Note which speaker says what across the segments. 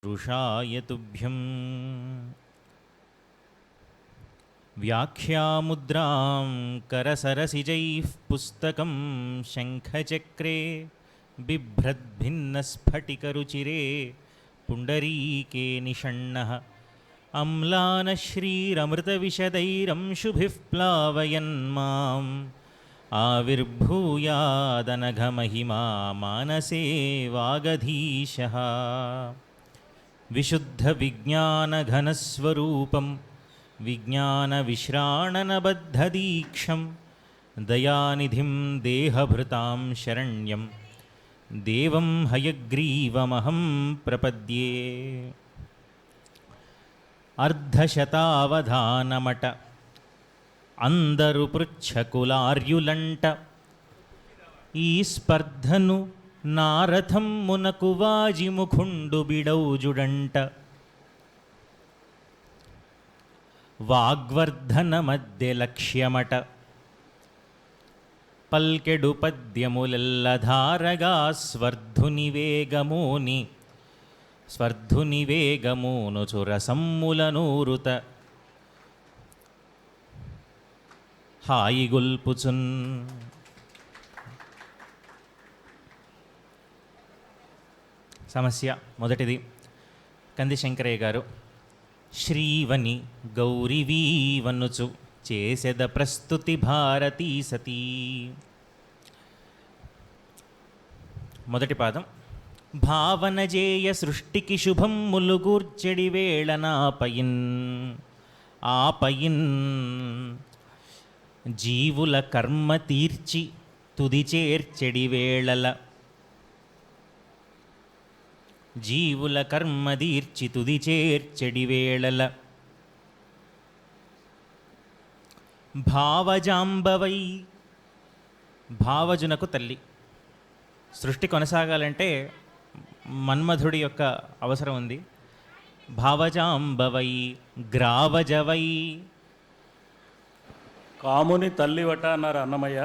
Speaker 1: रुषाय तुभ्यं व्याख्यामुद्रां करसरसिजैः पुस्तकं शङ्खचक्रे बिभ्रद्भिन्नस्फटिकरुचिरे पुण्डरीके निषण्णः अम्लानश्रीरमृतविशदैरंशुभिः प्लावयन् माम् आविर्भूयादनघमहिमा मानसे वागधीशः विशुद्धविज्ञानघनस्वरूपं विज्ञानविश्राणनबद्धदीक्षं दयानिधिं देहभृतां शरण्यं देवं हयग्रीवमहं प्रपद्ये। अर्धशतावधानमट అందరు పృచ్ఛకులార్యులంట ఈ స్పర్ధను నారథం మునకు వాజిముఖుండు బిడౌజుడంట వాగ్వర్ధన మధ్య లక్ష్యమట పల్కెడు పద్యములెల్లధారగా స్వర్ధుని వేగమూను చురసమ్ములనూరుత హాయిగొల్పుచున్. సమస్య మొదటిది. కంది శంకరయ్య గారు శ్రీవని గౌరివీవనుచు చేసెద ప్రస్తుతి భారతీ సతీ. మొదటి పాదం భావనజేయ సృష్టికి శుభం ములుగూర్చెడి వేళనాపయిన్ ఆపయిన్ జీవుల కర్మ తీర్చి తుది చేర్చెడి వేళల జీవుల కర్మ తీర్చి తుది చేర్చెడి వేళల భావజాంబవై భావజునకు తల్లి. సృష్టి కొనసాగాలంటే మన్మధుడి యొక్క అవసరం ఉంది. భావజాంబవై గ్రావజవై
Speaker 2: కాముని తల్లివట అన్నారు అన్నమయ్య.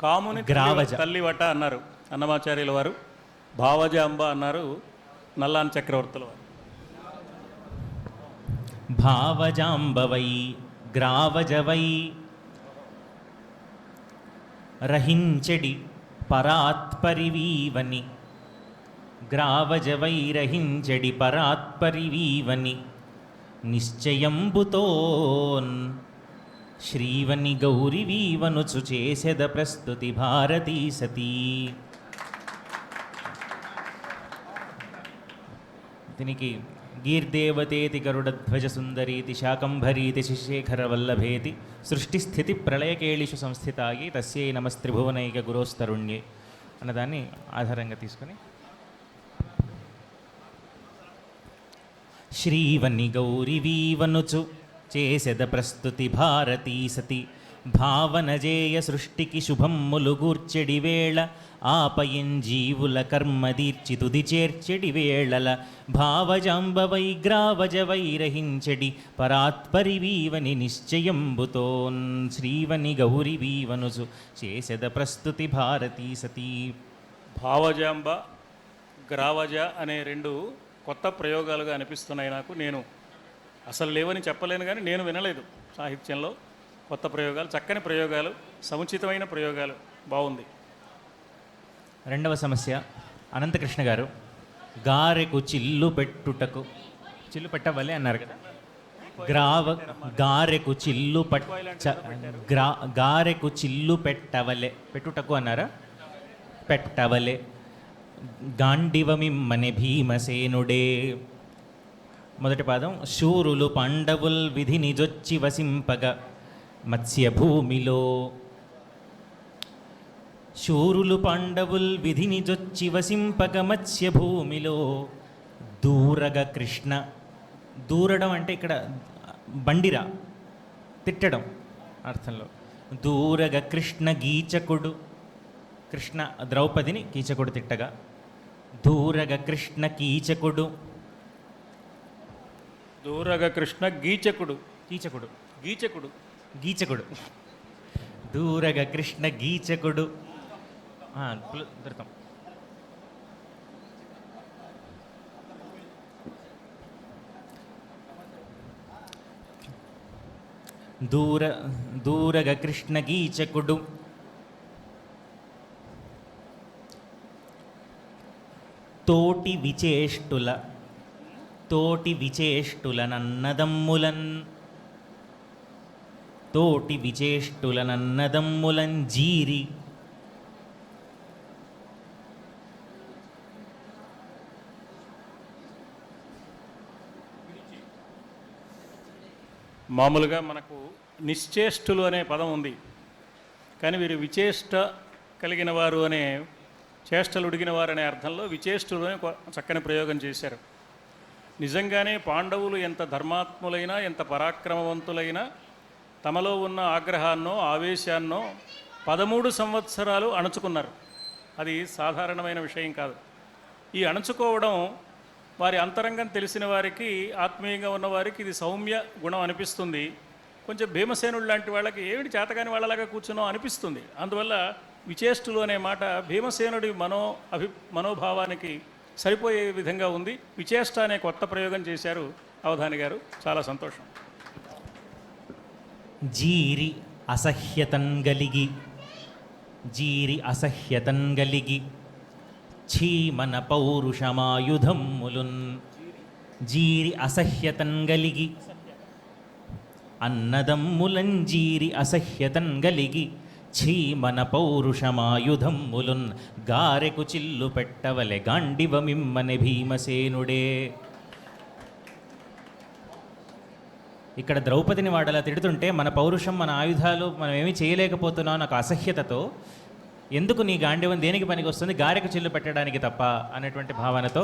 Speaker 2: కాముని
Speaker 1: గ్రావజ
Speaker 2: తల్లివట అన్నారు అన్నమాచార్యుల వారు. భావజాంబ అన్నారు నల్లాన్ చక్రవర్తుల వారు.
Speaker 1: భావజాంబవై గ్రావజవై రహించెడి పరాత్పరివీవని గ్రావజవై రహించెడి పరాత్పరివీవని నిశ్చయంబుతోన్ శ్రీవని గౌరివీవనుచు చేసెద ప్రస్తుతి భారతీ సతీ. దీనికి గీర్దేవతేతి గరుడధ్వజ సుందరీతి శాకంభరీతి శిశేఖర వల్లభేతి సృష్టిస్థితి ప్రళయకేళిషు సంస్థితాయి తస్యై నమస్త్రిభువనైక గురోస్తరుణ్యే అన్నదాన్ని ఆధారంగా తీసుకొని శ్రీవని గౌరివీవనుచు చేసెద ప్రస్తుతి భారతీ సతి భావనజేయ సృష్టికి శుభం ములుగూర్చెడి వేళ ఆపయంజీవుల కర్మదీర్చి తుది చేర్చెడి వేళల భావజాంబవై గ్రావజవై రహించెడి పరాత్పరివీవని నిశ్చయంబుతోన్ శ్రీవని గౌరివీవనుచు చేసెద ప్రస్తుతి భారతీ సతీ.
Speaker 2: భావజాంబ గ్రావజ అనే రెండు కొత్త ప్రయోగాలుగా అనిపిస్తున్నాయి నాకు. నేను అసలు లేవని చెప్పలేను, కానీ నేను వినలేదు సాహిత్యంలో కొత్త ప్రయోగాలు, చక్కని ప్రయోగాలు, సముచితమైన ప్రయోగాలు. బాగుంది.
Speaker 1: రెండవ సమస్య అనంతకృష్ణ గారు గారెకు చిల్లు పెట్టుటకు చిల్లు పెట్టవలే అన్నారు కదా. గారెకు చిల్లు గారెకు చిల్లు పెట్టవలే పెట్టుటకు అన్నారా? పెట్టవలే గాండివమిమ్మని భీమసేనుడే. మొదటి పాదం శూరులు పాండవుల్ విధిని జొచ్చి వసింపగ మత్స్యభూమిలో శూరులు పాండవుల్ విధిని జొచ్చి వసింపగ మత్స్యభూమిలో దూరగ కృష్ణ. దూరడం అంటే ఇక్కడ బండిరా తిట్టడం అర్థంలో. దూరగ కృష్ణ గీచకుడు కృష్ణ ద్రౌపదిని కీచకుడు తిట్టగా దూరగ కృష్ణ కీచకుడు
Speaker 2: దూరగ కృష్ణ గీచకుడు
Speaker 1: కీచకుడు
Speaker 2: గీచకుడు
Speaker 1: గీచకుడు దూరగ కృష్ణ గీచకుడు ధృతం దూర దూరగ కృష్ణ గీచకుడు తోటి విచేష్టులనన్నదమ్ములన్ తోటి విచేష్టులనన్నదమ్ములన్ జీరి
Speaker 2: మామూలుగా మనకు నిశ్చేష్టులు అనే పదం ఉంది, కానీ వీరు విచేష్ట కలిగిన వారు అనే చేష్టలు ఉడిగిన వారు అనే అర్థంలో విచేష్టులు అనే చక్కని ప్రయోగం చేశారు. నిజంగానే పాండవులు ఎంత ధర్మాత్ములైనా ఎంత పరాక్రమవంతులైనా తమలో ఉన్న ఆగ్రహాన్నో ఆవేశాన్నో 13 సంవత్సరాలు అణచుకున్నారు. అది సాధారణమైన విషయం కాదు. ఈ అణచుకోవడం వారి అంతరంగం తెలిసిన వారికి, ఆత్మీయంగా ఉన్నవారికి ఇది సౌమ్య గుణం అనిపిస్తుంది. కొంచెం భీమసేనుడు లాంటి వాళ్ళకి ఏమిటి చేతగాని వాళ్ళలాగా కూర్చున్నాం అనిపిస్తుంది. అందువల్ల విచేష్టులు అనే మాట భీమసేనుడి మనోభావానికి సరిపోయే విధంగా ఉంది. విచేష్ట అనే కొత్త ప్రయోగం చేశారు అవధాని గారు, చాలా సంతోషం.
Speaker 1: జీరి అసహ్యతంగలిగి చీమన పౌరుషమాయుధమ్ములున్ జీరి అసహ్యతంగలిగి అన్నదమ్ములన్ జీరి అసహ్యతంగలిగి చీమన పౌరుషమాయుధమ్ములున్ గారెకు చిల్లు పెట్టవలె గాండివమిమ్మని భీమసేనుడే. ఇక్కడ ద్రౌపదిని వాడలా తిడుతుంటే మన పౌరుషం, మన ఆయుధాలు మనం ఏమీ చేయలేకపోతున్నాం నాకు అసహ్యతతో, ఎందుకు నీ గాండివం దేనికి పనికి వస్తుంది, గారెకు చిల్లు పెట్టడానికి తప్ప అనేటువంటి భావనతో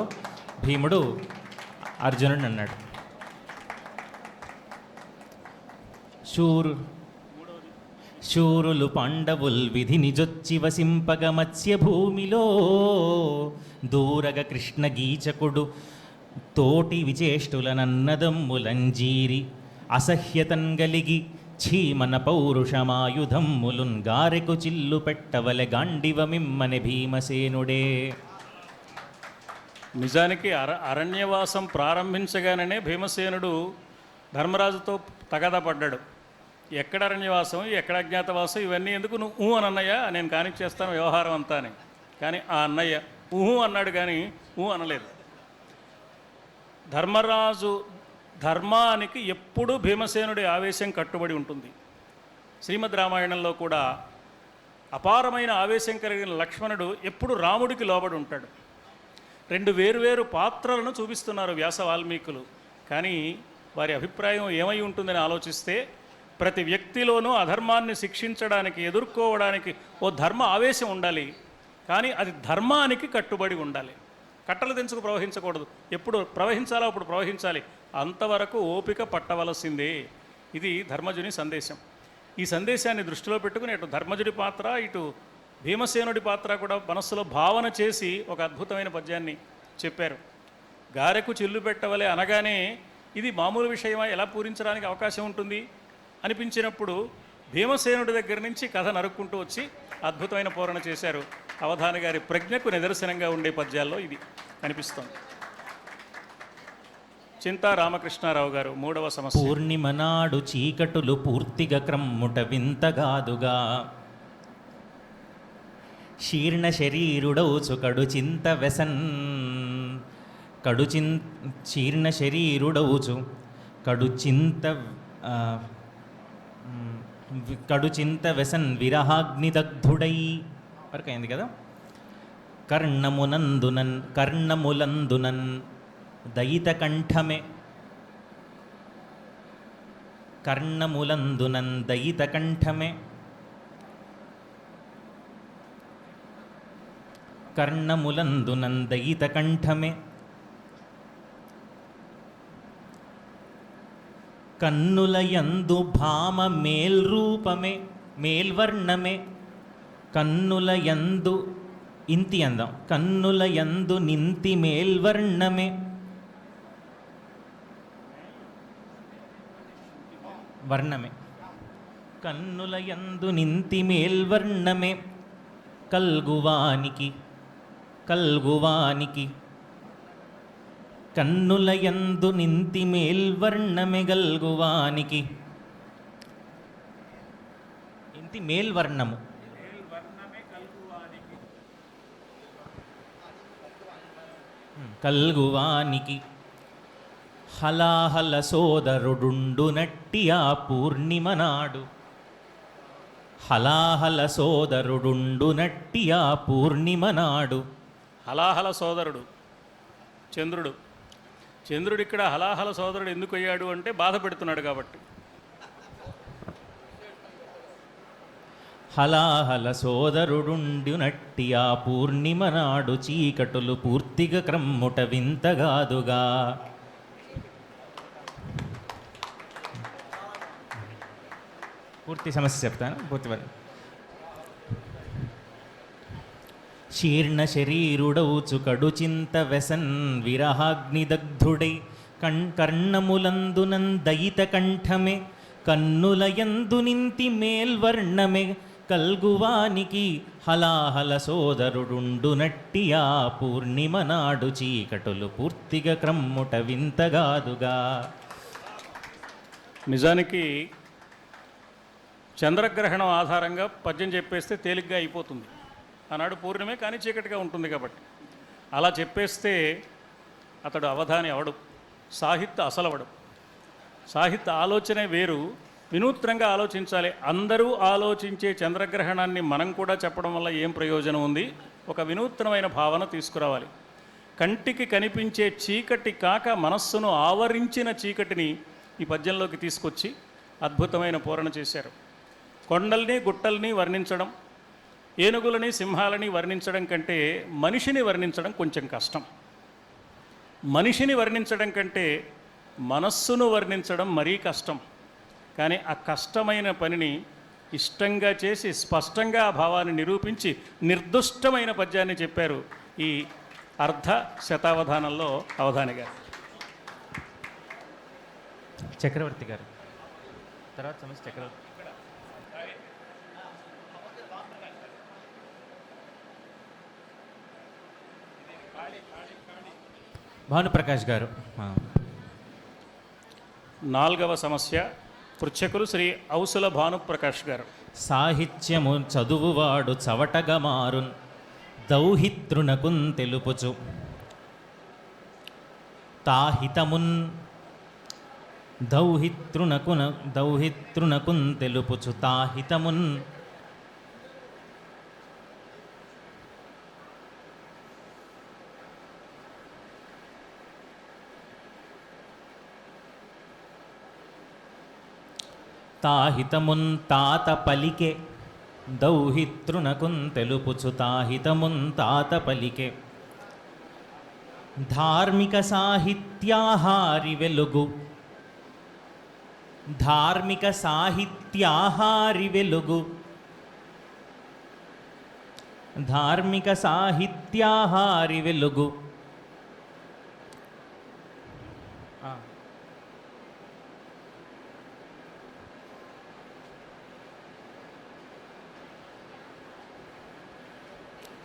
Speaker 1: భీముడు అర్జునుడిని అన్నాడు. శూరులు పాండవుల్ విధిని జొచ్చి వసింపగ మత్స్య భూమిలో దూరగ కృష్ణ గీచకుడు తోటి విచేష్టులనన్నదమ్ములంజీరి అసహ్యతంగలిగి చీమన పౌరుషమాయుధమ్ములున్ గారెకు చిల్లు పెట్టవలె గాండివమిమ్మని భీమసేనుడే.
Speaker 2: నిజానికి అరణ్యవాసం ప్రారంభించగానే భీమసేనుడు ధర్మరాజుతో తగాదా పడ్డాడు. ఎక్కడ అరణ్యవాసం, ఎక్కడ అజ్ఞాతవాసం, ఇవన్నీ ఎందుకు, నువ్వు అని అన్నయ్య నేను కానిచ్చేస్తాను వ్యవహారం అంతా అని. కానీ ఆ అన్నయ్య ఊహు అన్నాడు కానీ అనలేదు. ధర్మరాజు ధర్మానికి ఎప్పుడూ భీమసేనుడి ఆవేశం కట్టుబడి ఉంటుంది. శ్రీమద్ రామాయణంలో కూడా అపారమైన ఆవేశం కలిగిన లక్ష్మణుడు ఎప్పుడు రాముడికి లోబడి ఉంటాడు. 2 వేరువేరు పాత్రలను చూపిస్తున్నారు వ్యాస వాల్మీకులు. కానీ వారి అభిప్రాయం ఏమై ఉంటుందని ఆలోచిస్తే ప్రతి వ్యక్తిలోనూ అధర్మాన్ని శిక్షించడానికి, ఎదుర్కోవడానికి ఓ ధర్మ ఆవేశం ఉండాలి. కానీ అది ధర్మానికి కట్టుబడి ఉండాలి. కట్టలు తెంచుకు ప్రవహించకూడదు. ఎప్పుడు ప్రవహించాలో అప్పుడు ప్రవహించాలి. అంతవరకు ఓపిక పట్టవలసిందే. ఇది ధర్మజుని సందేశం. ఈ సందేశాన్ని దృష్టిలో పెట్టుకుని అటు ధర్మజుడి పాత్ర, ఇటు భీమసేనుడి పాత్ర కూడా మనస్సులో భావన చేసి ఒక అద్భుతమైన పద్యాన్ని చెప్పారు. గారెకు చిల్లు పెట్టవలే అనగానే ఇది మామూలు విషయమా, ఎలా పూరించడానికి అవకాశం ఉంటుంది అనిపించినప్పుడు భీమసేనుడి దగ్గర నుంచి కథ నరుక్కుంటూ వచ్చి అద్భుతమైన పూరణ చేశారు. అవధాని గారి ప్రజ్ఞకు నిదర్శనంగా ఉండే పద్యాల్లో ఇది కనిపిస్తోంది. చింతా రామకృష్ణారావు గారు 3వ సమస్య.
Speaker 1: పూర్ణిమ నాడు చీకటులు పూర్తిగా క్రమ్ముట వింతగాదుగా శీర్ణ శరీరుడౌచు కడుచింత వెసన్ శీర్ణ శరీరుడౌచు కడుచింత వెసన్ విరహాగ్నిదగ్ధుడై వరకు అయింది కదా. కర్ణములందునన్ దయిత కంఠమే కన్నులయందు భామ మేల్రూపమే మేల్వర్ణమే కన్నులయందు ఇంతి అందం కన్నులయందు నింతి మేల్వర్ణమే వర్ణమే కన్నులయందు నింతి మేల్వర్ణమే కల్గువానికి కన్నులయందు నింతి మేల్వర్ణమె గల్గువానికి నందనంతి మేల్వర్ణము. కల్గువానికి హలాహల సోదరుడుండు నట్టి ఆ పూర్ణిమ నాడు. హలాహల సోదరుడుండు నట్టి ఆ పూర్ణిమ నాడు.
Speaker 2: హలాహల సోదరుడు చంద్రుడు. చంద్రుడు ఇక్కడ హలాహల సోదరుడు ఎందుకు అయ్యాడు అంటే బాధ పెడుతున్నాడు కాబట్టి.
Speaker 1: హలాహల సోదరుడుండు నట్టి ఆ పూర్ణిమ నాడు చీకటులు పూర్తిగా క్రమ్ముట వింతగాదుగా. పూర్తి సమస్య చెప్తాను. పూర్తి శీర్ణ శరీరుడౌచు కడు చింత వెసన్ విరహాగ్నిదగ్ధుడై కర్ణములందునందయిత కంఠమే కన్నులయందు నింతి మేల్వర్ణమే కల్గువానికి హలాహల సోదరుడుండు నట్టి ఆ పూర్ణిమ నాడు చీకటులు పూర్తిగా క్రమ్ముట వింతగాదుగా.
Speaker 2: నిజానికి చంద్రగ్రహణం ఆధారంగా పద్యం చెప్పేస్తే తేలిగ్గా అయిపోతుంది. ఆనాడు పూర్ణిమే కానీ చీకటిగా ఉంటుంది కాబట్టి అలా చెప్పేస్తే అతడు అవధాని అవడు, సాహిత్య అసలవడు. సాహిత్య ఆలోచనే వేరు, వినూత్నంగా ఆలోచించాలి. అందరూ ఆలోచించే చంద్రగ్రహణాన్ని మనం కూడా చెప్పడం వల్ల ఏం ప్రయోజనం ఉంది? ఒక వినూత్నమైన భావన తీసుకురావాలి. కంటికి కనిపించే చీకటి కాక మనస్సును ఆవరించిన చీకటిని ఈ పద్యంలోకి తీసుకొచ్చి అద్భుతమైన పూరణ చేశారు. కొండల్ని గుట్టల్ని వర్ణించడం, ఏనుగులని సింహాలని వర్ణించడం కంటే మనిషిని వర్ణించడం కొంచెం కష్టం. మనిషిని వర్ణించడం కంటే మనస్సును వర్ణించడం మరీ కష్టం. కానీ ఆ కష్టమైన పనిని ఇష్టంగా చేసి స్పష్టంగా ఆ భావాన్ని నిరూపించి నిర్దుష్టమైన పద్యాన్ని చెప్పారు ఈ అర్ధ శతావధానంలో అవధాని గారు.
Speaker 1: చక్రవర్తి గారు తర్వాత సమస్య. చక్రవర్తి భానుప్రకాష్ గారు.
Speaker 2: నాలుగవ సమస్య పృచ్ఛకులు శ్రీ ఔసుల భానుప్రకాష్ గారు.
Speaker 1: సాహిత్యము చదువువాడు చవటగా మారున్ దౌహితృనకున్ తెలుపుచు తాహితమున్ దౌహితృనకున్ తెలుపుచు తాహితమున్ తాహితమున్ తాత పలికే దౌహితృనకున్ తెలుపుచు తాహితమున్ తాత పలికే ధార్మిక సాహిత్యాహారి వెలుగు. ధార్మిక సాహిత్యాహారి వెలుగు. ధార్మిక సాహిత్యాహారి వెలుగు.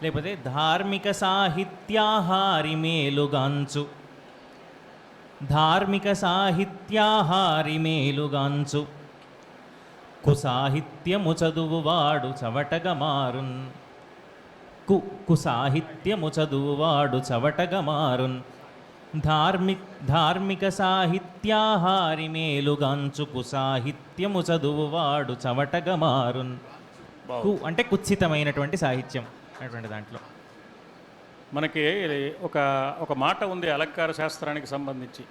Speaker 1: లేకపోతే ధార్మిక సాహిత్యాహారి మేలుగాంచు. ధార్మిక సాహిత్యాహారి మేలుగాంచు కుసాహిత్యము చదువువాడు చవటగా మారున్. కుసాహిత్యము చదువువాడు చవటగా మారున్. ధార్మిక సాహిత్యాహారి మేలుగాంచు కుసాహిత్యము చదువువాడు చవటగా మారున్. అంటే కుత్సితమైనటువంటి సాహిత్యం అటువంటి దాంట్లో
Speaker 2: మనకి ఒక మాట ఉంది అలంకార శాస్త్రానికి సంబంధించి,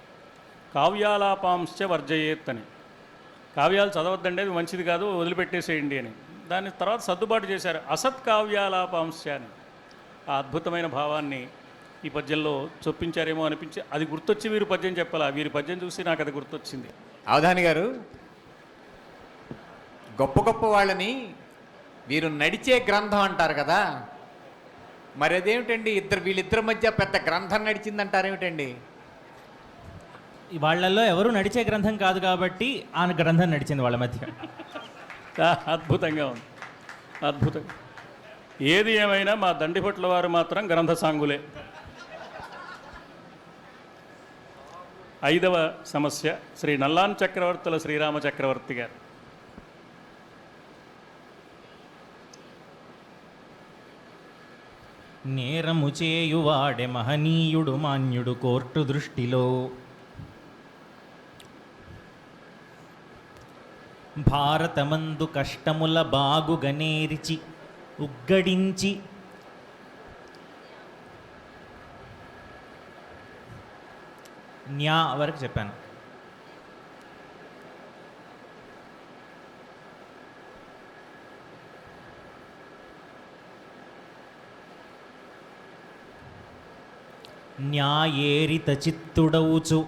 Speaker 2: కావ్యాలాపాంశ్చ వర్జయేత్ అని. కావ్యాలు చదవద్దండి, అది మంచిది కాదు, వదిలిపెట్టేసేయండి అని. దాని తర్వాత సర్దుబాటు చేశారు అసత్ కావ్యాలాపాంశ్చ అని. ఆ అద్భుతమైన భావాన్ని ఈ పద్యంలో చొప్పించారేమో అనిపించి అది గుర్తొచ్చి వీరు పద్యం చెప్పాలా, వీరి పద్యం చూసి నాకు అది గుర్తొచ్చింది.
Speaker 3: అవధాని గారు, గొప్ప గొప్ప వాళ్ళని వీరు నడిచే గ్రంథం అంటారు కదా, మరి అదేమిటండి వీళ్ళిద్దరి మధ్య పెద్ద గ్రంథం నడిచిందంటారేమిటండి?
Speaker 1: వాళ్ళల్లో ఎవరు నడిచే గ్రంథం కాదు కాబట్టి ఆ గ్రంథం నడిచింది వాళ్ళ మధ్య.
Speaker 2: అద్భుతంగా ఉంది, అద్భుతంగా. ఏది ఏమైనా మా దండిపట్ల వారు మాత్రం గ్రంథ సాంగులే. ఐదవ సమస్య శ్రీ నల్లాన్ చక్రవర్తుల శ్రీరామ చక్రవర్తి గారు.
Speaker 1: నేరము చేయువాడే మహనీయుడు మాన్యుడు కోర్టు దృష్టిలో. భారతమందు కష్టముల బాగుగనేరిచి ఉగ్గడించి న్యా వరకు చెప్పాను. న్యాయేరిత చిత్తుడవుచు,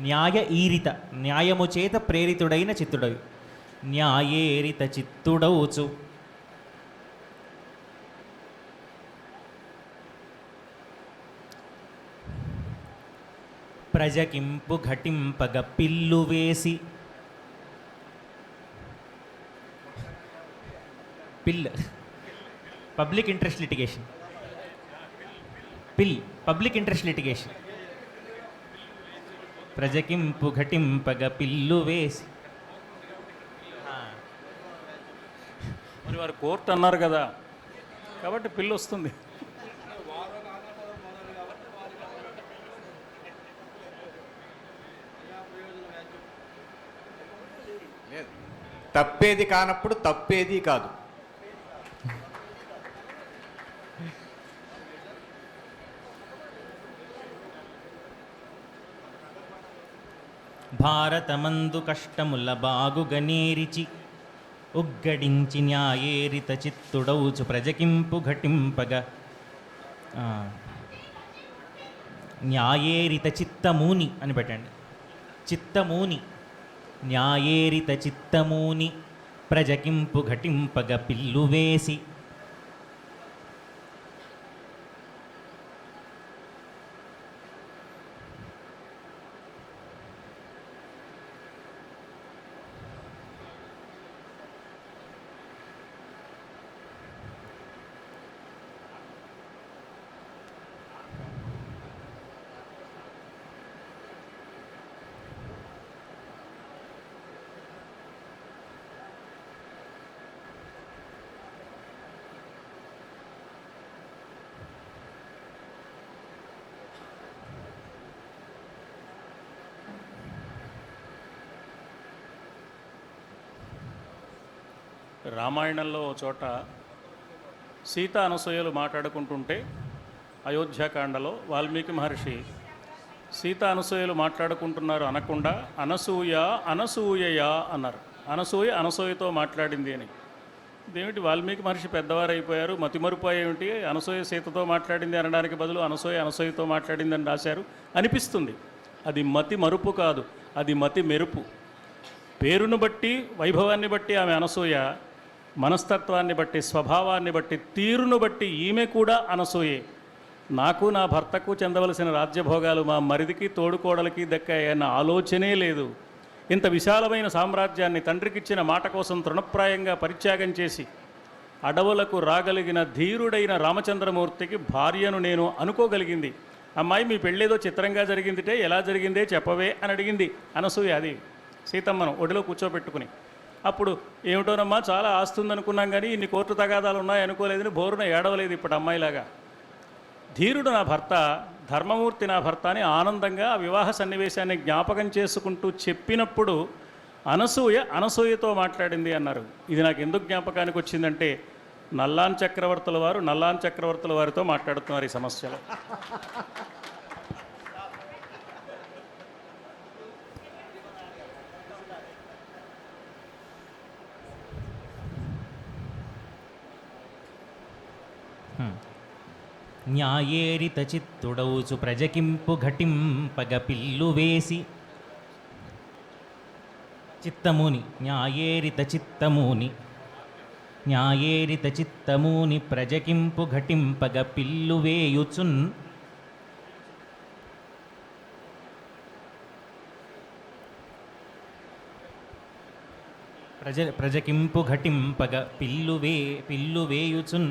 Speaker 1: న్యాయ ఈరిత, న్యాయము చేత ప్రేరితుడైన చిత్తుడవి. న్యాయేరిత చిత్తుడవుచు ప్రజకింపు ఘటింపగ పిల్లు వేసి. పిల్ పబ్లిక్ ఇంట్రెస్ట్ లిటిగేషన్. పిల్ పబ్లిక్ ఇంట్రెస్ట్ లిటిగేషన్. ప్రజకింపు ఘటింపగ పిల్లు వేసి.
Speaker 2: మరి వారు కోర్టు అన్నారు కదా, కాబట్టి పిల్లు వస్తుంది.
Speaker 3: తప్పేది కానప్పుడు తప్పేది కాదు.
Speaker 1: భారతమందు కష్టముల బాగుగనేరిచి ఉగ్గడించి న్యాయేరిత చిత్తుడవుచు ప్రజకింపు ఘటింపగ. న్యాయేరిత చిత్తమూని అని పెట్టండి. చిత్తమూని, న్యాయేరిత చిత్తమూని ప్రజకింపు ఘటింపగ పిల్లు వేసి.
Speaker 2: రామాయణంలో ఓ చోట సీత అనసూయలు మాట్లాడుకుంటుంటే, అయోధ్యాకాండలో వాల్మీకి మహర్షి సీత అనసూయలు మాట్లాడుకుంటున్నారు అనకుండా అనసూయ అనసూయయా అన్నారు. అనసూయ అనసూయతో మాట్లాడింది అని. ఇదేమిటి, వాల్మీకి మహర్షి పెద్దవారు అయిపోయారు, మతిమరుపు ఏమిటి, అనసూయ సీతతో మాట్లాడింది అనడానికి బదులు అనసూయ అనసూయతో మాట్లాడింది అని రాశారు అనిపిస్తుంది. అది మతి మరుపు కాదు, అది మతి మెరుపు. పేరును బట్టి, వైభవాన్ని బట్టి ఆమె అనసూయ, మనస్తత్వాన్ని బట్టి, స్వభావాన్ని బట్టి, తీరును బట్టి ఈమె కూడా అనసూయే. నాకు నా భర్తకు చెందవలసిన రాజ్యభోగాలు మా మరిదికి తోడుకోడలికి దక్కాయన్న ఆలోచనే లేదు. ఇంత విశాలమైన సామ్రాజ్యాన్ని తండ్రికిచ్చిన మాట కోసం తృణప్రాయంగా పరిత్యాగం చేసి అడవులకు రాగలిగిన ధీరుడైన రామచంద్రమూర్తికి భార్యను నేను అనుకోగలిగింది. అమ్మాయి, మీ పెళ్ళేదో చిత్రంగా జరిగిందిటే, ఎలా జరిగిందే చెప్పవే అని అడిగింది అనసూయ. అది సీతమ్మను ఒడిలో కూర్చోబెట్టుకుని. అప్పుడు ఏమిటోనమ్మా, చాలా ఆస్తుంది అనుకున్నాం కానీ ఇన్ని కోర్టు తగాదాలు ఉన్నాయి అనుకోలేదని బోరున ఏడవలేదు ఇప్పుడు అమ్మాయిలాగా. ధీరుడు నా భర్త, ధర్మమూర్తి నా భర్త అని ఆనందంగా ఆ వివాహ సన్నివేశాన్ని జ్ఞాపకం చేసుకుంటూ చెప్పినప్పుడు అనసూయ అనసూయతో మాట్లాడింది అన్నారు. ఇది నాకు ఎందుకు జ్ఞాపకానికి వచ్చిందంటే, నల్లాన్ చక్రవర్తుల వారితో మాట్లాడుతున్నారు ఈ సమస్యలో.
Speaker 1: న్యాయేరిత చిత్తుడవుచు ప్రజకింపు ఘటింపగ పిల్లు వేసి. చిత్తముని, న్యాయేరిత చిత్తముని, న్యాయేరిత చిత్తముని ప్రజకింపు ఘటింపగ పిల్లు వేయుచున్. ప్రజకింపు ఘటింపగ పిల్లు వేయుచున్.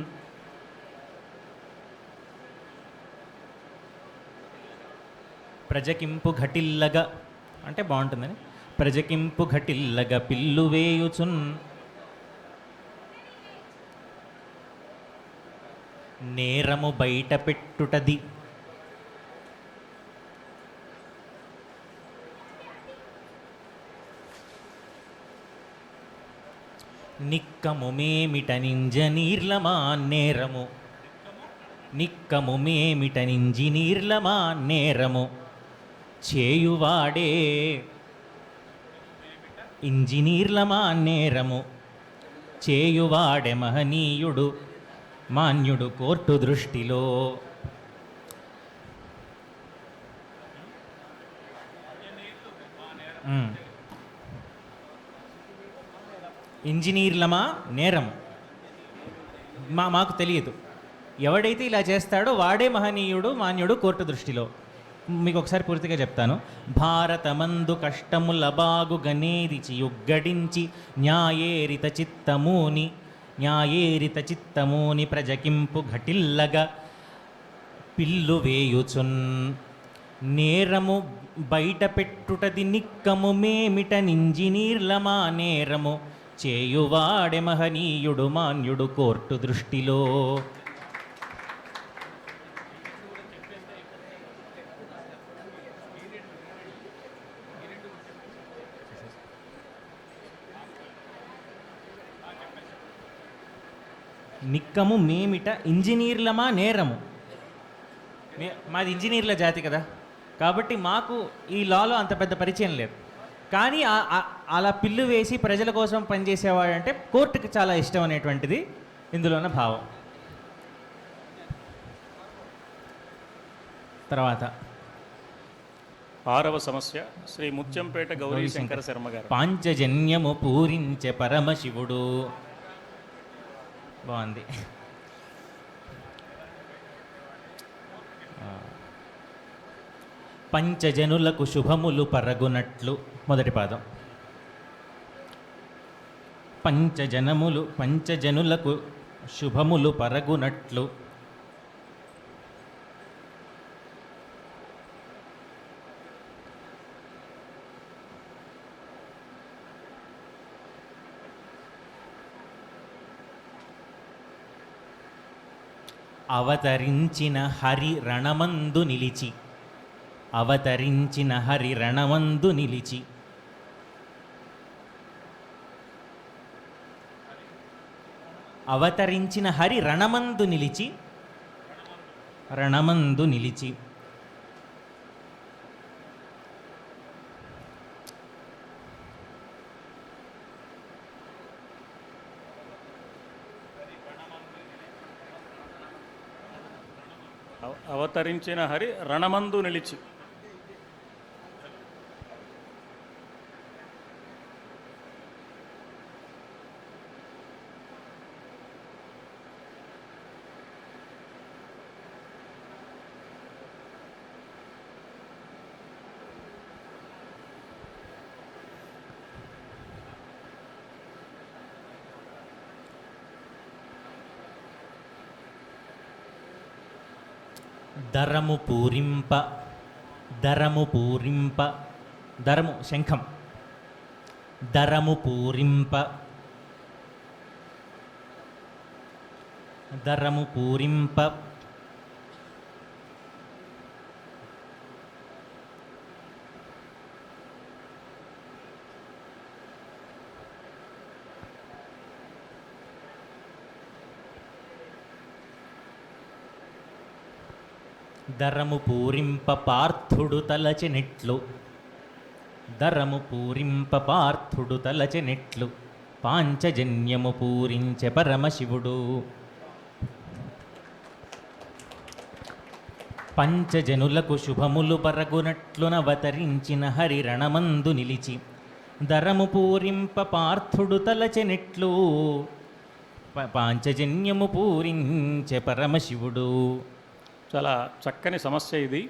Speaker 1: ప్రజకింపు ఘటిల్లగా అంటే బాగుంటుందని. ప్రజకింపు ఘటిల్లగా పిల్లు వేయుచున్. నేరము బయట పెట్టుటది. నిక్కము మేమిట నింజనీర్లమా నేరము. నిక్కము మేమిట నింజినీర్లమా నేరము. చేయువాడే ఇంజనీర్లమా నేరము. చేయువాడే మహనీయుడు మాన్యుడు కోర్టు దృష్టిలో. ఇంజనీర్లమా నేరం. మాకు తెలియదు. ఎవడైతే ఇలా చేస్తాడో వాడే మహనీయుడు మాన్యుడు కోర్టు దృష్టిలో. మీకు ఒకసారి పూర్తిగా చెప్తాను. భారతమందు కష్టముల బాగు గనేరిచి యుగ్గడించి న్యాయేరిత చిత్తమూని ప్రజకింపు ఘటిల్లగా పిల్లు వేయుచున్. నేరము బయట పెట్టుటది నిక్కము మేమిట నింజినీర్లమా నేరము. చేయువాడే మహనీయుడు మాన్యుడు కోర్టు దృష్టిలో. నిక్కము మేమిట ఇంజనీర్లమా నేరము. మాది ఇంజనీర్ల జాతి కదా, కాబట్టి మాకు ఈ లాలో అంత పెద్ద పరిచయం లేదు. కానీ అలా పిల్లు వేసి ప్రజల కోసం పనిచేసేవాడంటే కోర్టుకి చాలా ఇష్టం అనేటువంటిది ఇందులో ఉన్న భావం. తర్వాత
Speaker 2: 6వ సమస్య శ్రీ ముత్యంపేట గౌరీ శంకర శర్మ గారు.
Speaker 1: పాంచజన్యము పూరించే పరమశివుడు. బాగుంది. పంచజనులకు శుభములు పరగునట్లు. మొదటి పాదం. పంచజనులకు శుభములు పరగునట్లు. అవతరించిన హరి రణమందు నిలిచి. అవతరించిన హరి రణమందు నిలిచి. అవతరించిన హరి రణమందు నిలిచి. రణమందు నిలిచి.
Speaker 2: అవతరించిన హరి రణమందు నిలిచి.
Speaker 1: దరము పూరింప. దరము పూరింప. దరము శంఖం. దరము పూరింప. దరము పూరింప. దరము పూరింప పార్థుడు తలచెనెట్లు. దరము పూరింప పార్థుడు తలచెనెట్లు. పాంచజన్యము పూరించె పరమశివుడు. పంచజనులకు శుభములు పరగునట్లునవతరించిన హరి రణమందు నిలిచి. దరము పూరింప పార్థుడు తలచెనెట్లు. పాంచజన్యము పూరించె పరమశివుడు.
Speaker 2: చాలా చక్కని సమస్య ఇది.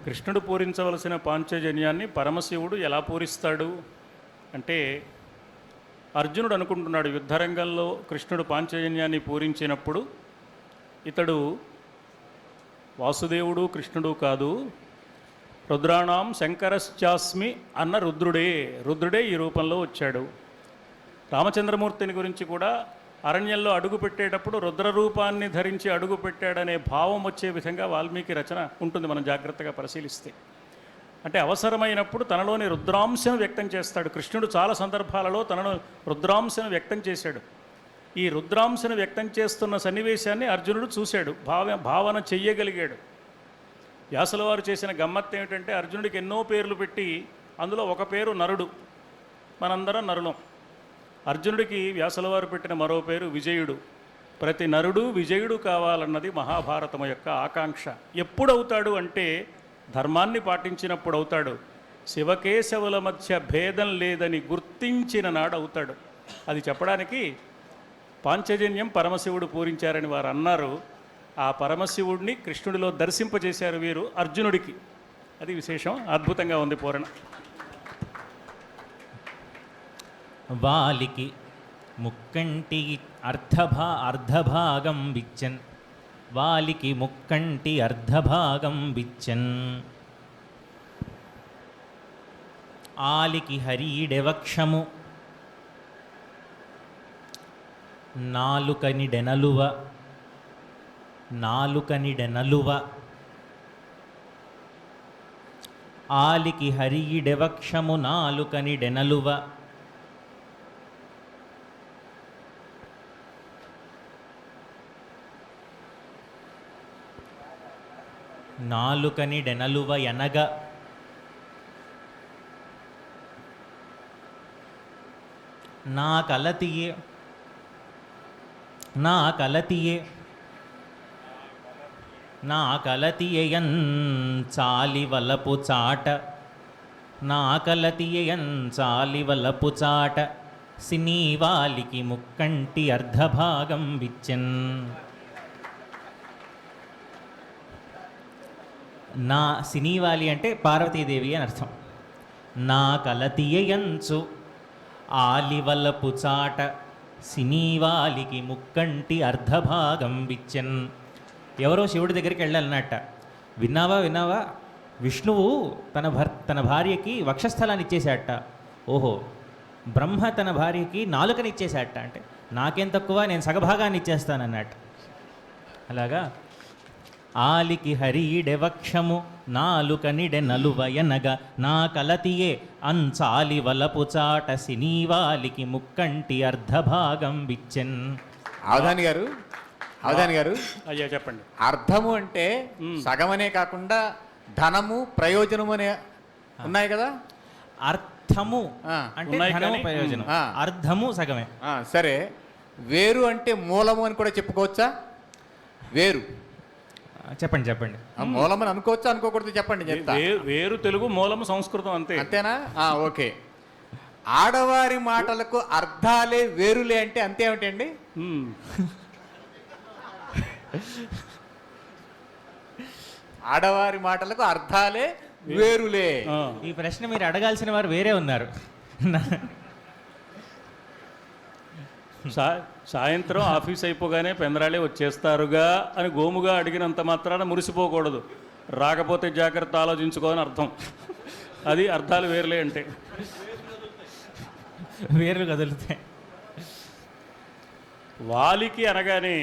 Speaker 2: కృష్ణుడు పూరించవలసిన పాంచజన్యాన్ని పరమశివుడు ఎలా పూరిస్తాడు అంటే, అర్జునుడు అనుకుంటున్నాడు యుద్ధరంగంలో కృష్ణుడు పాంచజన్యాన్ని పూరించినప్పుడు ఇతడు వాసుదేవుడు కృష్ణుడు కాదు, రుద్రాణం శంకరశ్చాస్మి అన్న రుద్రుడే ఈ రూపంలో వచ్చాడు. రామచంద్రమూర్తిని గురించి కూడా అరణ్యంలో అడుగు పెట్టేటప్పుడు రుద్రరూపాన్ని ధరించి అడుగు పెట్టాడనే భావం వచ్చే విధంగా వాల్మీకి రచన ఉంటుంది మనం జాగ్రత్తగా పరిశీలిస్తే. అంటే అవసరమైనప్పుడు తనలోని రుద్రాంశను వ్యక్తం చేస్తాడు. కృష్ణుడు చాలా సందర్భాలలో తనను రుద్రాంశను వ్యక్తం చేశాడు. ఈ రుద్రాంశను వ్యక్తం చేస్తున్న సన్నివేశాన్ని అర్జునుడు చూశాడు, భావన చెయ్యగలిగాడు. వ్యాసుల వారు చేసిన గమ్మత్తు ఏమిటంటే అర్జునుడికి ఎన్నో పేర్లు పెట్టి అందులో ఒక పేరు నరుడు, మనందరం నరులం. అర్జునుడికి వ్యాసుల వారు పెట్టిన మరో పేరు విజయుడు. ప్రతి నరుడు విజయుడు కావాలన్నది మహాభారతం యొక్క ఆకాంక్ష. ఎప్పుడవుతాడు అంటే ధర్మాన్ని పాటించినప్పుడు అవుతాడు. శివకేశవుల మధ్య భేదం లేదని గుర్తించిన నాడు అవుతాడు. అది చెప్పడానికి పాంచజన్యం పరమశివుడు పూరించారని వారు అన్నారు. ఆ పరమశివుడిని కృష్ణుడిలో దర్శింపజేశారు వీరు అర్జునుడికి. అది విశేషం, అద్భుతంగా ఉంది పూరణ.
Speaker 1: వాలికి ముక్కంటి అర్ధభాగం విచ్చన్, వాలికి ముక్కంటి అర్ధభాగం విచ్చన్, ఆలికి హరీడెవక్షము నాలుకనిడెనలువ, నాలుకనిడెనలువ, ఆలికి హరీడెవక్షము నాలుకనిడెనలువ, నాలుకనిడెనలువ ఎనగ, నా కలతియే, నా కలతియే, నా కలతియన్ చాలివలపు చాట, నా కలతియన్ చాలివలపు చాట, సినీవాలికి ముక్కంటి అర్ధభాగం విచ్చెన్. నా సినీవాలి అంటే పార్వతీదేవి అని అర్థం. నా కలతియంచు ఆలివలపు చాట, సినీవాలికి ముక్కంటి అర్ధభాగం విచ్చెన్. ఎవరో శివుడి దగ్గరికి వెళ్ళాలన్నట్ట. విన్నావా విన్నావా, విష్ణువు తన భార్యకి వక్షస్థలాన్ని ఇచ్చేశాట. ఓహో, బ్రహ్మ తన భార్యకి నాలుకని ఇచ్చేశాట. అంటే నాకేం తక్కువ, నేను సగభాగాన్ని ఇచ్చేస్తానన్నట్టు. అలాగా ఆలికి హరీడెవక్షము నాలుకనిడె నలువయనగ, నా కలతియే అంచాలి వలపు చాట, సినీవాలికి ముక్కంటి అర్ధభాగం విచ్చెన్.
Speaker 3: అవధాని గారు, అవధాని గారు,
Speaker 2: అయ్యా చెప్పండి.
Speaker 3: అర్థము అంటే సగమనే కాకుండా ధనము ప్రయోజనము అనే ఉన్నాయి కదా.
Speaker 1: అర్థము అంటే
Speaker 2: ఉన్నాయి
Speaker 1: ధనము
Speaker 2: కానీ,
Speaker 1: ప్రయోజనం, అర్థము సగమే.
Speaker 3: సరే, వేరు అంటే మూలము అని కూడా చెప్పుకోవచ్చా? వేరు
Speaker 1: చెప్పండి చెప్పండి.
Speaker 3: మూలం అని అనుకోవచ్చా, అనుకోకూడదు చెప్పండి. చెప్తా.
Speaker 2: వేరు తెలుగు, మూలము సంస్కృతం, అంతే.
Speaker 3: అంతేనా? ఓకే. ఆడవారి మాటలకు అర్థాలే వేరులే అంటే అంతే ఏమిటండి? ఆడవారి మాటలకు అర్థాలే వేరులే.
Speaker 1: ఈ ప్రశ్న మీరు అడగాల్సిన వారు వేరే ఉన్నారు.
Speaker 2: సాయంత్రం ఆఫీస్ అయిపోగానే పెందరాళే వచ్చేస్తారుగా అని గోముగా అడిగినంత మాత్రాన మురిసిపోకూడదు. రాకపోతే జాగ్రత్త ఆలోచించుకోని అర్థం. అది అర్థాలు వేరులే అంటే.
Speaker 1: వేర్లు కదులుతాయి.
Speaker 2: వాలికి అనగానే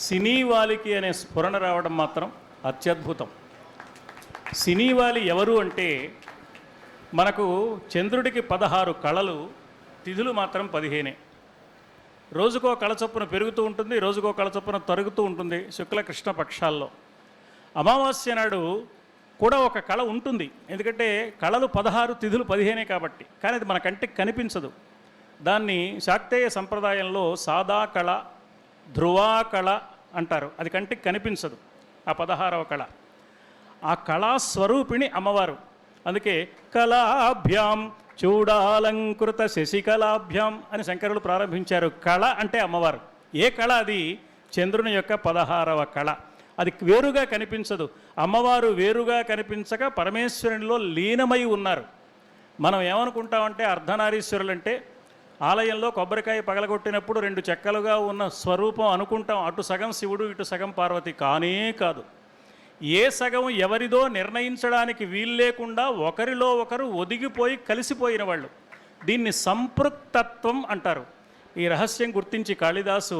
Speaker 2: సినీవాలికి అనే స్ఫురణ రావడం మాత్రం అత్యద్భుతం. సినీవాలి ఎవరు అంటే, మనకు చంద్రుడికి 16 కళలు, తిథులు మాత్రం 15. రోజుకో కళ చొప్పున పెరుగుతూ ఉంటుంది, రోజుకో కళ చొప్పున తరుగుతూ ఉంటుంది శుక్ల కృష్ణ పక్షాల్లో. అమావాస్య నాడు కూడా ఒక కళ ఉంటుంది, ఎందుకంటే కళలు 16, తిథులు 15 కాబట్టి. కానీ అది మన కంటికి కనిపించదు. దాన్ని శాక్తేయ సంప్రదాయంలో సాదా కళ, ధ్రువా కళ అంటారు. అది కంటికి కనిపించదు, ఆ 16వ కళ. ఆ కళాస్వరూపిణి అమ్మవారు. అందుకే కళాభ్యాం చూడాలంకృత శశికళాభ్యాం అని శంకరులు ప్రారంభించారు. కళ అంటే అమ్మవారు. ఏ కళ? అది చంద్రుని యొక్క 16వ కళ. అది వేరుగా కనిపించదు. అమ్మవారు వేరుగా కనిపించక పరమేశ్వరునిలో లీనమై ఉన్నారు. మనం ఏమనుకుంటామంటే అర్ధనారీశ్వరులు అంటే ఆలయంలో కొబ్బరికాయ పగలగొట్టినప్పుడు 2 చెక్కలుగా ఉన్న స్వరూపం అనుకుంటాం. అటు సగం శివుడు, ఇటు సగం పార్వతి. కానే కాదు. ఏ సగం ఎవరిదో నిర్ణయించడానికి వీల్లేకుండా ఒకరిలో ఒకరు ఒదిగిపోయి కలిసిపోయిన వాళ్ళు. దీన్ని సంపృక్తత్వం అంటారు. ఈ రహస్యం గుర్తించి కాళిదాసు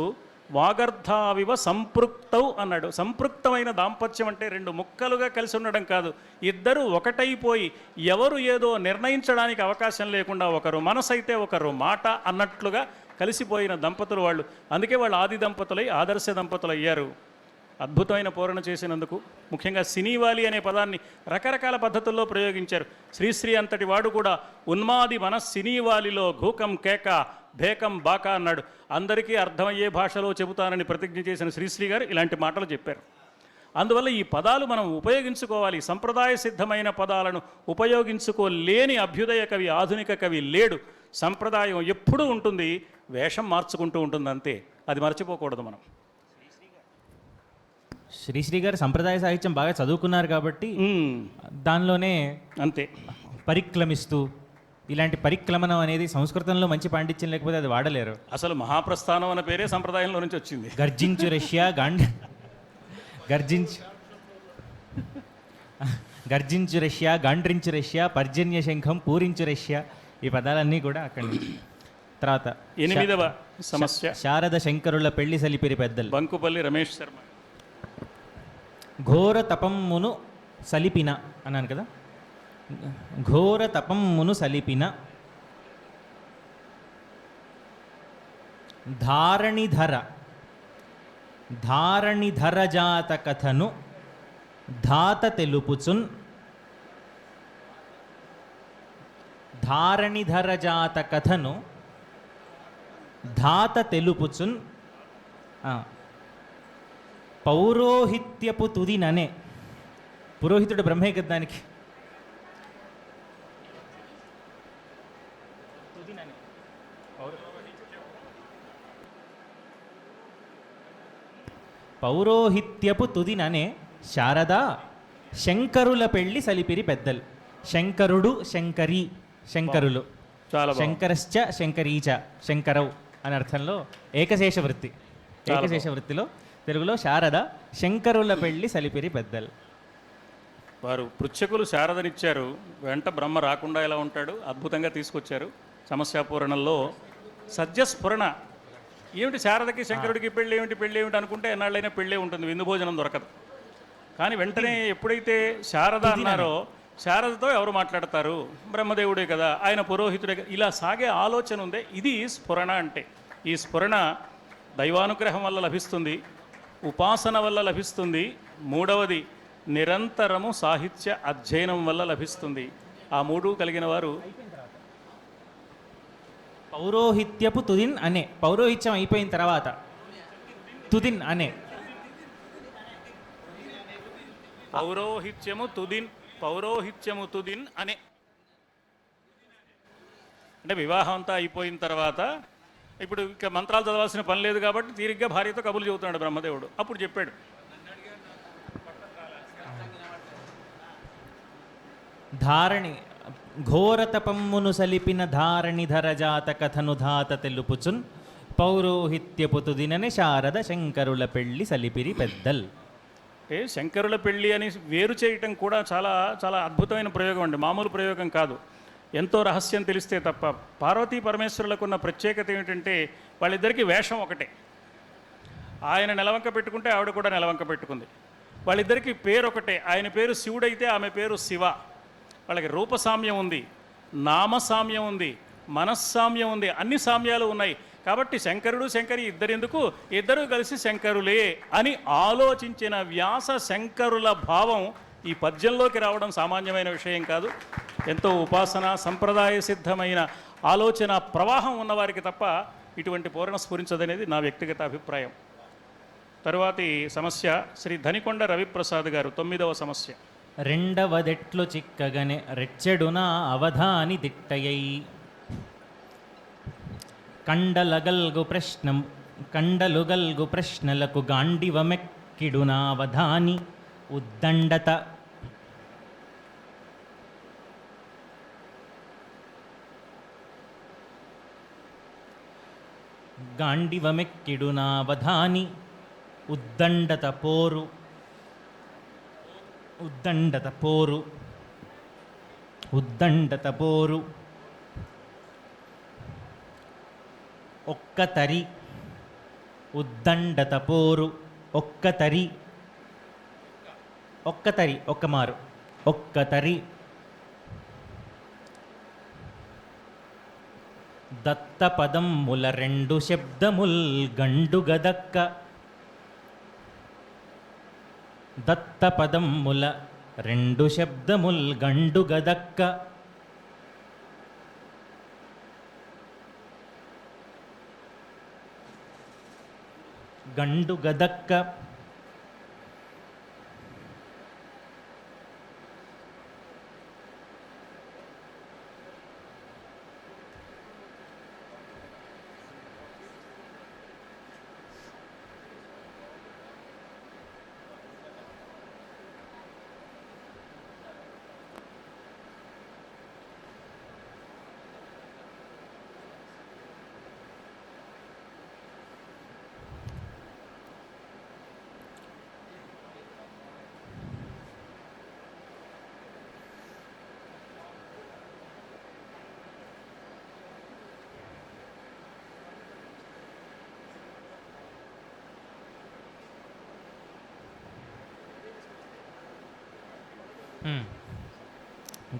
Speaker 2: వాగర్ధావివ సంపృక్తౌ అన్నాడు. సంపృక్తమైన దాంపత్యం అంటే రెండు ముక్కలుగా కలిసి ఉండడం కాదు, ఇద్దరు ఒకటైపోయి ఎవరు ఏదో నిర్ణయించడానికి అవకాశం లేకుండా ఒకరు మనసైతే ఒకరు మాట అన్నట్లుగా కలిసిపోయిన దంపతులు వాళ్ళు. అందుకే వాళ్ళు ఆది దంపతులై ఆదర్శ దంపతులు అయ్యారు. అద్భుతమైన పూరణ చేసినందుకు ముఖ్యంగా సినీవాలి అనే పదాన్ని రకరకాల పద్ధతుల్లో ప్రయోగించారు. శ్రీశ్రీ అంతటి వాడు కూడా ఉన్మాది మన సినీవాలిలో ఘూకం కేక భేకం బాకా అన్నాడు. అందరికీ అర్థమయ్యే భాషలో చెబుతానని ప్రతిజ్ఞ చేసిన శ్రీశ్రీ గారు ఇలాంటి మాటలు చెప్పారు. అందువల్ల ఈ పదాలు మనం ఉపయోగించుకోవాలి. సంప్రదాయ సిద్ధమైన పదాలను ఉపయోగించుకోలేని అభ్యుదయ కవి ఆధునిక కవి లేడు. సంప్రదాయం ఎప్పుడూ ఉంటుంది, వేషం మార్చుకుంటూ ఉంటుంది, అంతే. అది మర్చిపోకూడదు మనం.
Speaker 1: శ్రీశ్రీ గారు సంప్రదాయ సాహిత్యం బాగా చదువుకున్నారు కాబట్టి దానిలోనే
Speaker 2: అంతే
Speaker 1: పరిక్రమిస్తూ, ఇలాంటి పరిక్రమణం అనేది సంస్కృతంలో మంచి పాండిత్యం లేకపోతే అది వాడలేరు.
Speaker 2: అసలు మహాప్రస్థానం అనే పేరే సంప్రదాయంలో నుంచి వచ్చింది.
Speaker 1: గర్జించు రష్యా గర్జించు రష్యా, గాండ్రించు రష్యా, పర్జన్య శంఖం, పూరించు రష్యా, ఈ పదాలన్నీ కూడా అక్కడి నుంచి. తర్వాత
Speaker 2: 8వ సమస్య
Speaker 1: శారద శంకరుల పెళ్లి సలిపిరి పెద్దలు.
Speaker 2: బంకుపల్లి రమేష్ శర్మ.
Speaker 1: ఘోర తపమ్మును సలిపిన అన్నాను కదా. ఘోర తపమ్మును సలిపిన ధారణిధర జాత కథను ధాత తెలుపుచున్. ధారణిధర జాత కథను ధాత తెలుపుచున్. పౌరోహిత్యపు తుదిననే. పురోహితుడు బ్రహ్మే కదా దానికి. పౌరోహిత్యపు తుదిననే శారద శంకరుల పెళ్లి సలిపిరి పెద్దలు. శంకరుడు శంకరి, శంకరులు.
Speaker 2: చాలా
Speaker 1: శంకరశ్చ శంకరీచ, శంకరవ్ అనే అర్థంలో ఏకశేష వృత్తి. ఏకశేష వృత్తిలో తెలుగులో శారద శంకరుల పెళ్లి సలిపిరి పెద్దలు.
Speaker 2: వారు పృచ్ఛకులు శారదనిచ్చారు, వెంట బ్రహ్మ రాకుండా ఎలా ఉంటాడు, అద్భుతంగా తీసుకొచ్చారు. సమస్యాపూరణంలో సద్యస్ఫురణ ఏమిటి, శారదకి శంకరుడికి పెళ్ళి ఏమిటి అనుకుంటే ఎన్నాళ్ళైనా పెళ్ళే ఉంటుంది, విందు భోజనం దొరకదు. కానీ వెంటనే ఎప్పుడైతే శారద అన్నారో, శారదతో ఎవరు మాట్లాడతారు, బ్రహ్మదేవుడే కదా, ఆయన పురోహితుడే కదా, ఇలా సాగే ఆలోచన ఉందే, ఇది స్ఫురణ అంటే. ఈ స్ఫురణ దైవానుగ్రహం వల్ల లభిస్తుంది, ఉపాసన వల్ల లభిస్తుంది, మూడవది నిరంతరము సాహిత్య అధ్యయనం వల్ల లభిస్తుంది. ఆ మూడు కలిగిన వారు
Speaker 1: పౌరోహిత్యపు తుదిన్ అనే. పౌరోహిత్యం అయిపోయిన తర్వాత తుదిన్ అనే.
Speaker 2: పౌరోహిత్యము తుదిన్ అనే అంటే వివాహం అంతా అయిపోయిన తర్వాత ఇప్పుడు ఇక మంత్రాలు చదవాల్సిన పని లేదు కాబట్టి తీరిగ్గా భార్యతో కబుర్లు చెబుతున్నాడు బ్రహ్మదేవుడు. అప్పుడు చెప్పాడు,
Speaker 1: ధారణి ఘోరతపమ్మును సలిపిన ధారణిధర జాత కథను ధాత తెలుపుచున్. పౌరోహిత్యపు తుదిననే శారద శంకరుల పెళ్లి సలిపిరి పెద్దల్.
Speaker 2: అంటే శంకరుల పెళ్ళి అని వేరు చేయటం కూడా చాలా చాలా అద్భుతమైన ప్రయోగం అండి, మామూలు ప్రయోగం కాదు. ఎంతో రహస్యం తెలిస్తే తప్ప. పార్వతీ పరమేశ్వరులకు ఉన్న ప్రత్యేకత ఏమిటంటే వాళ్ళిద్దరికీ వేషం ఒకటే. ఆయన నెలవంక పెట్టుకుంటే ఆవిడ కూడా నెలవంక పెట్టుకుంది. వాళ్ళిద్దరికీ పేరు ఒకటే, ఆయన పేరు శివుడైతే ఆమె పేరు శివ. వాళ్ళకి రూపసామ్యం ఉంది, నామసామ్యం ఉంది, మనస్సామ్యం ఉంది, అన్ని సామ్యాలు ఉన్నాయి. కాబట్టి శంకరుడు శంకరి ఇద్దరెందుకు, ఇద్దరూ కలిసి శంకరులే అని ఆలోచించిన వ్యాస శంకరుల భావం ఈ పద్యంలోకి రావడం సామాన్యమైన విషయం కాదు. ఎంతో ఉపాసన సంప్రదాయ సిద్ధమైన ఆలోచన ప్రవాహం ఉన్నవారికి తప్ప ఇటువంటి పూరణ స్ఫురించదనేది నా వ్యక్తిగత అభిప్రాయం. తరువాతి సమస్య శ్రీ ధనికొండ రవిప్రసాద్ గారు, 9వ సమస్య.
Speaker 1: రెండవదెట్లు చిక్కగనే రెచ్చెడునా అవధాని దిట్టయై. కండలుగల్గు ప్రశ్నలకు గాండివమెక్కిడునావధాని ఉద్దండత. గాండివమెక్కిడునావధాని ఉద్దండత పోరు. ఉద్దండత పోరు ఒక్క తరి ఉద్దండత పోరు ఒక్క తరి ఒక్క మారు ఒక్క తరి దత్తపదమ్ముల రెండు శబ్దముల్ గండు గదక్క దత్తపదమ్ముల రెండు శబ్దముల్ గండు గదక్క గండు గదక్క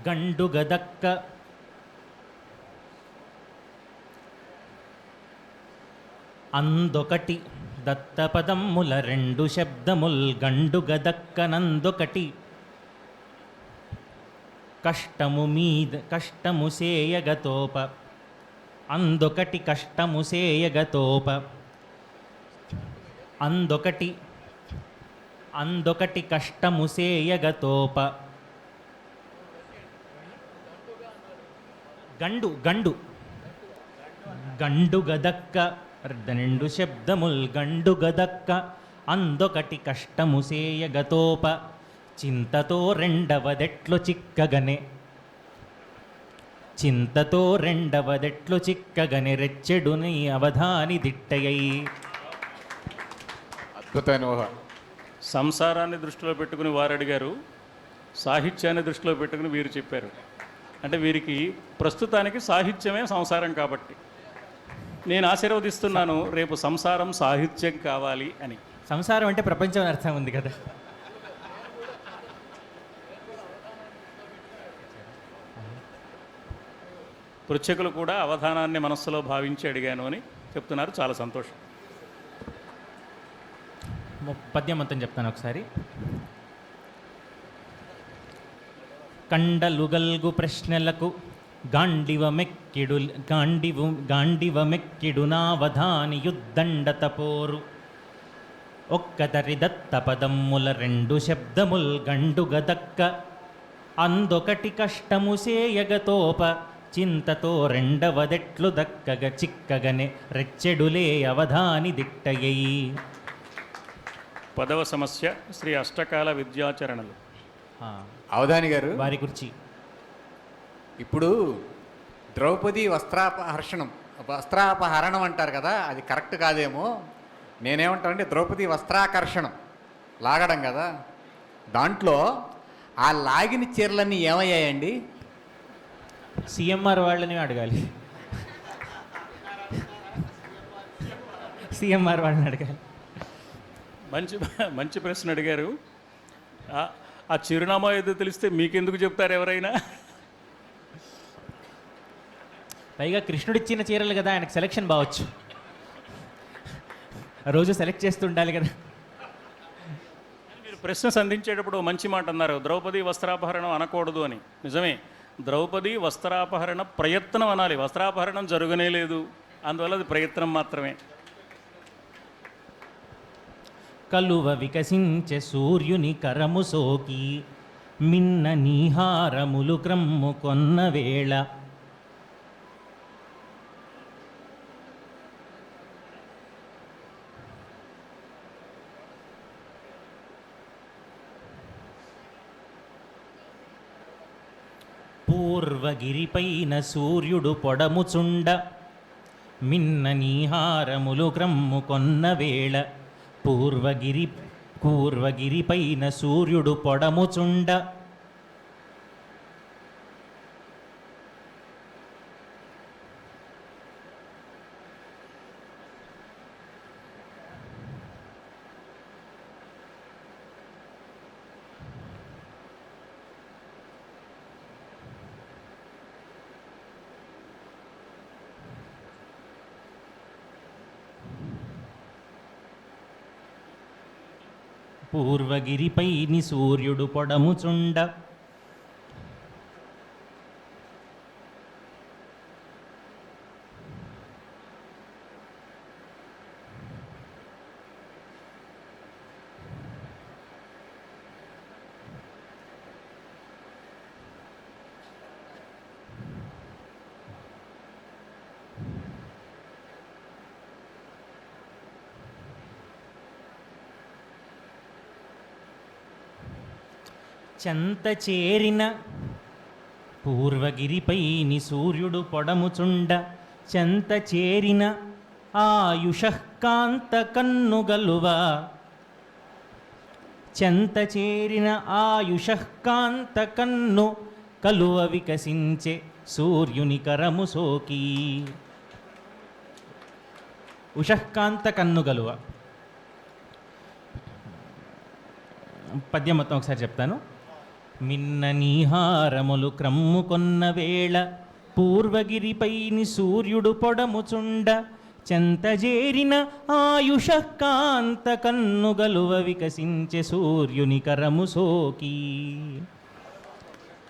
Speaker 1: గండు గదక్క అందొకటి దత్తపదమ్ముల రెండు శబ్దముల్ గండు గదక్కనందొకటి కష్టము సేయగతోప అందొకటి కష్టము సేయగతోప అందొకటి కష్టము సేయగతోప గండు గదక్క రెండు శబ్దముల్ గండు గదక్క అందొకటి కష్టము సేయగతోప చింతతో రెండవదెట్లు చిక్కగనే రెచ్చెడుని అవధాని దిట్టయై.
Speaker 3: అద్భుతమైన ఊహ.
Speaker 2: సంసారాన్ని దృష్టిలో పెట్టుకుని వారు అడిగారు, సాహిత్యాన్ని దృష్టిలో పెట్టుకుని వీరు చెప్పారు. అంటే వీరికి ప్రస్తుతానికి సాహిత్యమే సంసారం కాబట్టి నేను ఆశీర్వదిస్తున్నాను, రేపు సంసారం సాహిత్యం కావాలి అని.
Speaker 1: సంసారం అంటే ప్రపంచం అని అర్థం ఉంది కదా.
Speaker 2: పృచ్ఛకులు కూడా అవధానాన్ని మనస్సులో భావించి అడిగాను అని చెప్తున్నారు. చాలా సంతోషం.
Speaker 1: పద్యం మొత్తం చెప్తాను ఒకసారి. కండలుగల్గు ప్రశ్నలకు గాండివమెక్కిడు నావధాని యుద్దండత పోరు ఒక్కతరి దత్తపదమ్ముల రెండు శబ్దముల్ గండు గదక్క అందొకటి కష్టము సేయగతోప చింతతో రెండవదెట్లు దక్కగ చిక్కగనే రెచ్చెడులే అవధాని దిట్టయై.
Speaker 2: పదవ సమస్య శ్రీ అష్టకాల విద్యాచరణలు.
Speaker 3: అవధాని గారు,
Speaker 1: వారి గురించి
Speaker 3: ఇప్పుడు ద్రౌపది వస్త్రాపహరణం అంటారు కదా, అది కరెక్ట్ కాదేమో. నేనేమంటానంటే ద్రౌపది వస్త్రాకర్షణం, లాగడం కదా. దాంట్లో ఆ లాగిన చీరలన్నీ ఏమయ్యాయండి?
Speaker 1: సిఎంఆర్ వాళ్ళని అడగాలి. సిఎంఆర్ వాళ్ళని అడగాలి.
Speaker 2: మంచి ప్రశ్న అడిగారు. ఆ చిరునామా ఏదో తెలిస్తే మీకెందుకు చెప్తారు ఎవరైనా?
Speaker 1: పైగా కృష్ణుడిచ్చిన చీరలు కదా, ఆయనకు సెలెక్షన్ బావచ్చు. రోజు సెలెక్ట్ చేస్తూ ఉండాలి కదా.
Speaker 2: మీరు ప్రశ్న సంధించేటప్పుడు మంచి మాట అన్నారు, ద్రౌపది వస్త్రాపహరణం అనకూడదు అని. నిజమే, ద్రౌపది వస్త్రాపహరణ ప్రయత్నం అనాలి. వస్త్రాపహరణం జరగనే లేదు, అందువల్ల అది ప్రయత్నం మాత్రమే.
Speaker 1: కలువ వికసించే సూర్యుని కరము సోకి మిన్న నీహారములు క్రమ్ము కొన్న వేళ పూర్వగిరిపైన సూర్యుడు పొడముచుండ మిన్న నీహారములు క్రమ్ము కొన్న వేళ కూర్వగిరిపైన సూర్యుడు పొడముచుండ పూర్వగిరిపైని సూర్యుడు పొడముచుండ చెంత చేరిన పూర్వగిరిపైని సూర్యుడు పొడముచుండ చెంత చేరిన ఆయుషకాంత కన్నుగలువ చెంత చేరిన ఆయుషకాంత కన్ను కలువ వికసించే సూర్యుని కరము సోకి. ఉషకాంత కన్ను గలువ పద్యం మొత్తం ఒకసారి చెప్తాను. మిన్న నీహారములు క్రమ్ముకొన్న వేళ పూర్వగిరిపైని సూర్యుడు పొడముచుండ చెంతజేరిన ఆయుషకాంత కన్నుగలువ వికసించే సూర్యుని కరము సోకి.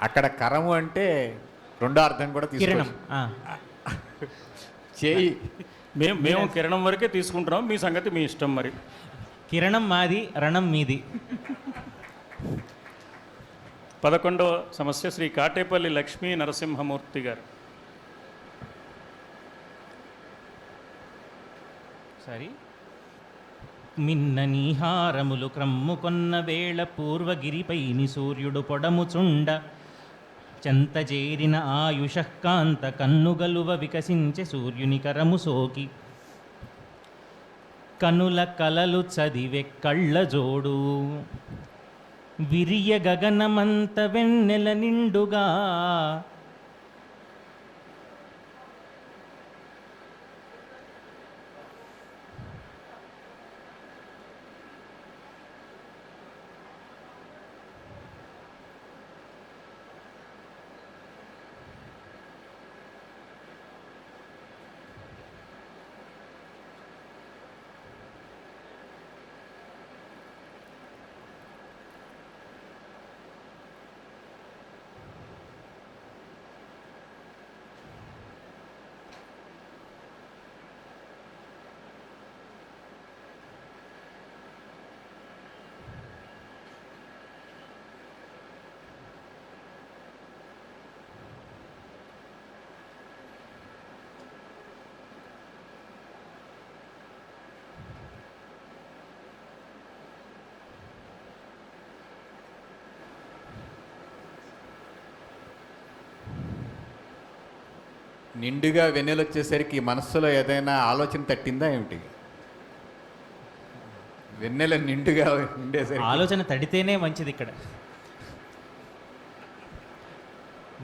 Speaker 3: అక్కడ కరము అంటే రెండో అర్థం కూడా
Speaker 1: కిరణం.
Speaker 3: తీసుకోవచ్చు. చేయి.
Speaker 2: మేము కిరణం వరకే తీసుకుంటున్నాం, మీ సంగతి మీ ఇష్టం. మరి
Speaker 1: కిరణం మాది, రణం మీది.
Speaker 2: 11వ సమస్య శ్రీ కాటేపల్లి లక్ష్మీ నరసింహమూర్తి గారు.
Speaker 1: సరే. మిన్న నీహారములు క్రమ్ముకొన్న వేళ పూర్వగిరిపైని సూర్యుడు పొడముచుండ చెంతజేరిన ఆయుషకాంత కన్నుగలువ వికసించే సూర్యుని కరము సోకి. కనుల కలలు చదివే కళ్ళ జోడు విరియ గగనమంత వెన్నెల నిండుగా
Speaker 3: నిండుగా వెన్నెల వచ్చేసరికి మనస్సులో ఏదైనా ఆలోచన తట్టిందా ఏమిటి? వెన్నెల నిండుగా ఉండేసరికి
Speaker 1: ఆలోచన తడితేనే మంచిది. ఇక్కడ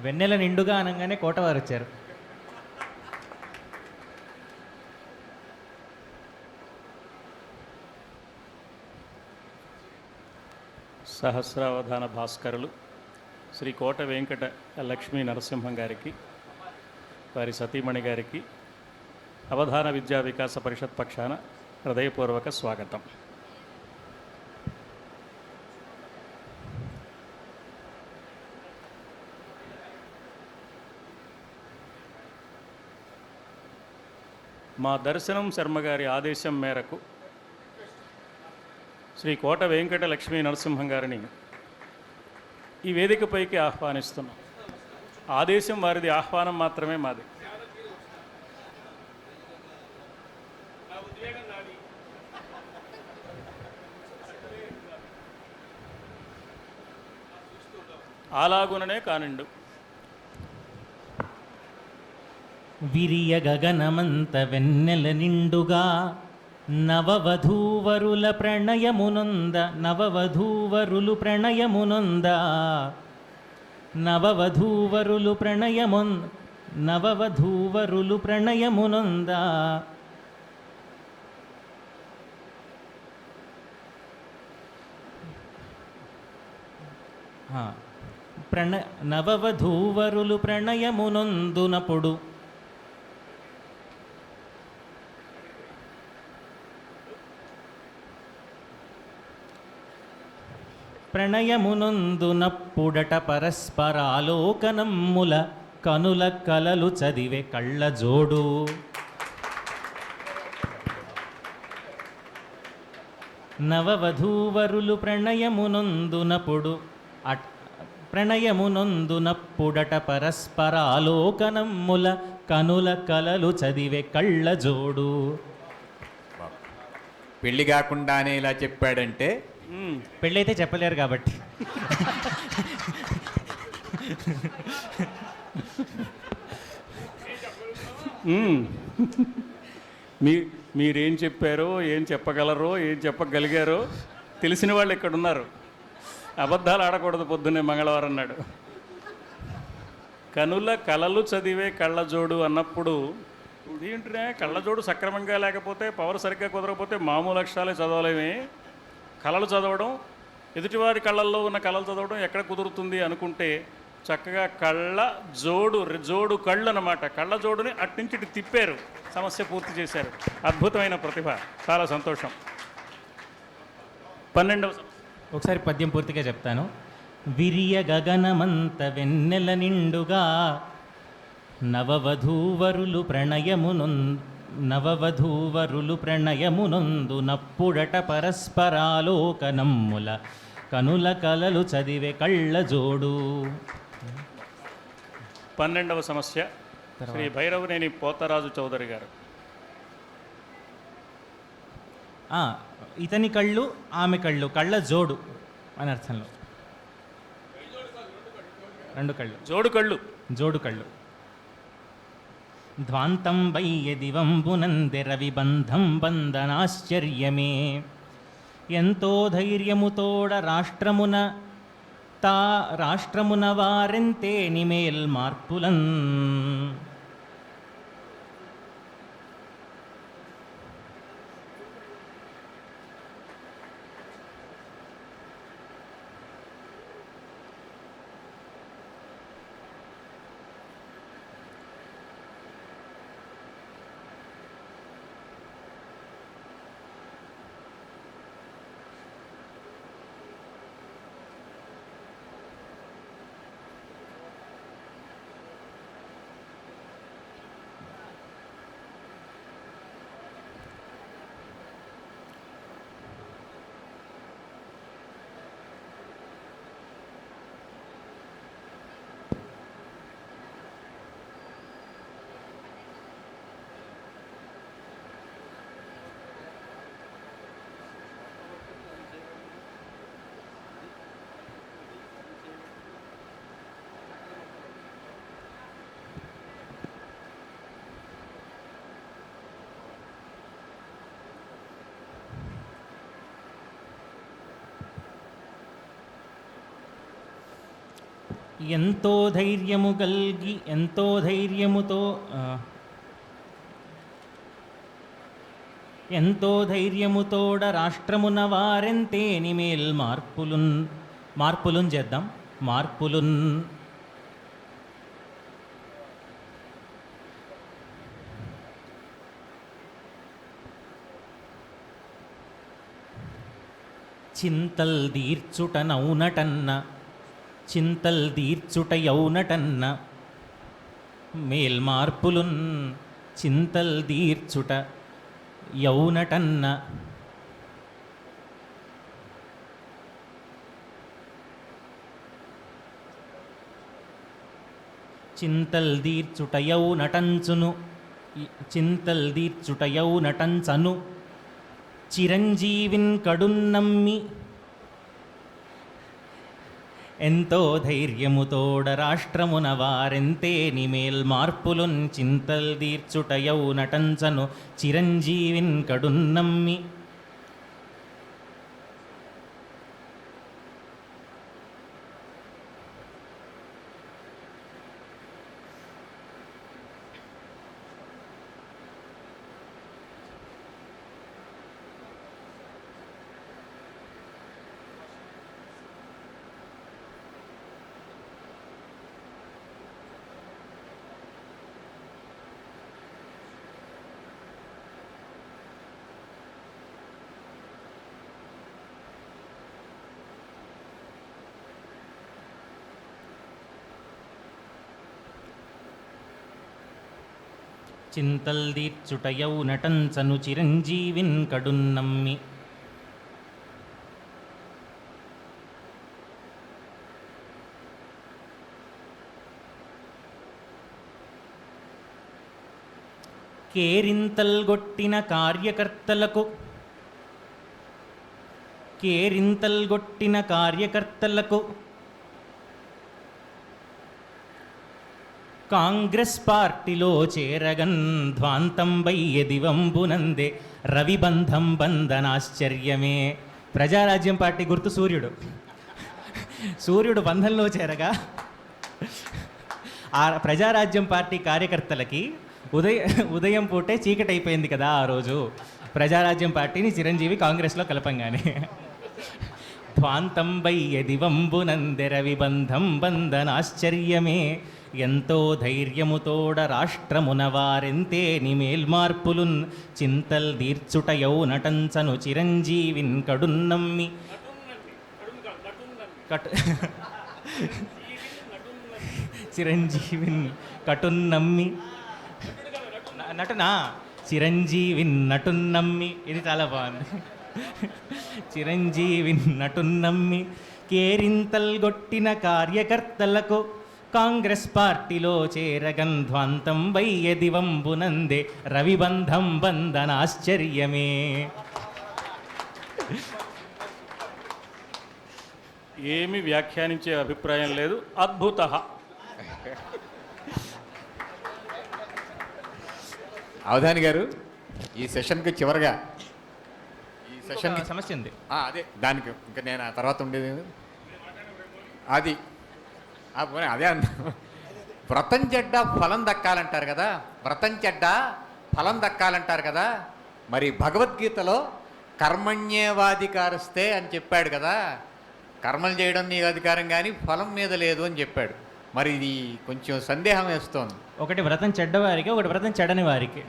Speaker 1: వెన్నెల నిండుగా అనగానే కోటవారు వచ్చారు.
Speaker 2: సహస్రావధాన భాస్కరులు శ్రీ కోట వెంకట లక్ష్మీ నరసింహం గారికి, వారి సతీమణి గారికి అవధాన విద్యా వికాస పరిషత్ పక్షాన హృదయపూర్వక స్వాగతం. మా దర్శనం శర్మ గారి ఆదేశం మేరకు శ్రీ కోట వెంకట లక్ష్మీ నరసింహం గారిని ఈ వేదికపైకి ఆహ్వానిస్తున్నాం. ఆదేశం వారిది, ఆహ్వానం మాత్రమే మాది. అలాగుననే కానిండు.
Speaker 1: విరియ గగనమంత వెన్నెల నిండుగా నవవధూవరుల ప్రణయమునొంద నవవధూవరులు ప్రణయమునొంద నవవధూవరులు ప్రణయమునొంద నవవధూవరులు ప్రణయమునొందునప్పుడు ప్రణయమునందునప్పుడట పరస్పరాలోకనమ్ముల కనుల కలలు చదివే కళ్ళ జోడు. నవవధూవరులు ప్రణయమునందునప్పుడట పరస్పరాలోకనమ్ముల కనుల కలలు చదివే కళ్ళ జోడు.
Speaker 3: పెళ్లి కాకుండానే ఇలా చెప్పాడంటే
Speaker 1: పెళ్ళైతే చెప్పలేరు కాబట్టి.
Speaker 2: మీరేం చెప్పారో, ఏం చెప్పగలరో, ఏం చెప్పగలిగారో తెలిసిన వాళ్ళు ఇక్కడ ఉన్నారు. అబద్ధాలు ఆడకూడదు పొద్దున్నే మంగళవారం నాడు. కనుల కలలు చదివే కళ్ళజోడు అన్నప్పుడు ఏంటంటే కళ్ళజోడు సక్రమంగా లేకపోతే, పవర్ సరిగ్గా కుదరకపోతే మామూలు అక్షరాలే చదవలేమే. కళలు చదవడం, ఎదుటివారి కళ్ళల్లో ఉన్న కళలు చదవడం ఎక్కడ కుదురుతుంది అనుకుంటే చక్కగా కళ్ళ జోడు, జోడు కళ్ళు అన్నమాట. కళ్ళ జోడుని అట్నుంచి ఇటు తిప్పారు, సమస్య పూర్తి చేశారు. అద్భుతమైన ప్రతిభ, చాలా సంతోషం. 12వ
Speaker 1: ఒకసారి పద్యం పూర్తిగా చెప్తాను. విరియ గగనమంత వెన్నెల నిండుగా నవవధూవరులు ప్రణయమునందు నప్పుడట పరస్పరాలోకనమ్ముల కనుల కలలు చదివే కళ్ళ జోడు.
Speaker 2: 12వ సమస్య శ్రీ భైరవనేని పోతరాజు చౌదరి గారు.
Speaker 1: ఇతని కళ్ళు ఆమె కళ్ళు, కళ్ళ జోడు అని అర్థంలో. రెండు కళ్ళు,
Speaker 2: జోడు కళ్ళు,
Speaker 1: జోడు కళ్ళు. ధ్వాంతం వయ్య దివంబునందెరవిబంధం బంధనాశ్చర్యమే, ఎంతో ధైర్యముతోడ రాష్ట్రమున వారెంతే నిమేల్ మార్పులన్. ఎంతో ధైర్యము గల్గి ఎంతో ధైర్యముతోడ రాష్ట్రమున వారెంతే నిమేల్ మార్పులున్ చేద్దాం. మార్పులున్ చింతల్ దీర్చుట యౌనటన్న మేల్మార్పులున్. చింతల్ దీర్చుట యౌనటన్న చింతల్ దీర్చుట యౌనటంచను చిరంజీవిన్ కడున్నమ్మి ఎంతో ధైర్యముతోడ రాష్ట్రమున వారెంతే నిమేల్ మార్పులున్. చింతల్ దీర్చుట యౌనటంచను చిరంజీవిన్ కడున్నమ్మి. చింతల్ దీర్చుటయౌ నటంచను చిరంజీవిన్ కడున్నమ్మి. కేరింతల్గొట్టిన కార్యకర్తలకు కేరింతల్గొట్టిన కార్యకర్తలకు కాంగ్రెస్ పార్టీలో చేరగన్ ధ్వాంతంబయ్య దివంబునందే రవిబంధం బంధనాశ్చర్యమే. ప్రజారాజ్యం పార్టీ గుర్తు సూర్యుడు. సూర్యుడు బంధంలో చేరగా ఆ ప్రజారాజ్యం పార్టీ కార్యకర్తలకి ఉదయం పూటే చీకటి అయిపోయింది కదా ఆ రోజు. ప్రజారాజ్యం పార్టీని చిరంజీవి కాంగ్రెస్లో కలపంగానే ధ్వాంతంబయ్య దివంబునందే రవిబంధం బంధనాశ్చర్యమే. ఎంతో ధైర్యముతోడ రాష్ట్రమున వారెంతే నిమేల్మార్పులున్ చింతల్ దీర్చుటయౌ నటంచను చిరంజీవిన్ కడున్నమ్మి. చిరంజీవిన్ కటున్నమ్మి నటునా చిరంజీవిన్ నటున్నమ్మి. ఇది చాలా బాగుంది. చిరంజీవిన్ నటున్నమ్మి కేరింతల్గొట్టిన కార్యకర్తలకు కాంగ్రెస్ పార్టీలో చేరగన్ ధ్వాంతం వయ్య దివంబునందే రవిబంధం బంధనాశ్చర్యమే.
Speaker 2: ఏమి వ్యాఖ్యానించే అభిప్రాయం లేదు. అద్భుత.
Speaker 3: అవధాని గారు, ఈ సెషన్కి చివరిగా ఈ సెషన్కి
Speaker 1: సమస్య ఉంది.
Speaker 3: అదే దానికి ఇంకా నేను ఆ తర్వాత ఉండేది అది అదే అన్న వ్రతం చెడ్డ ఫలం దక్కాలంటారు కదా. వ్రతం చెడ్డ ఫలం దక్కాలంటారు కదా. మరి భగవద్గీతలో కర్మణ్యేవాధికారస్తే అని చెప్పాడు కదా. కర్మలు చేయడం నీ అధికారం కానీ ఫలం మీద లేదు అని చెప్పాడు. మరి ఇది కొంచెం సందేహం వేస్తోంది.
Speaker 1: ఒకటి వ్రతం చెడ్డవారికి, ఒకటి వ్రతం చెడని వారికి.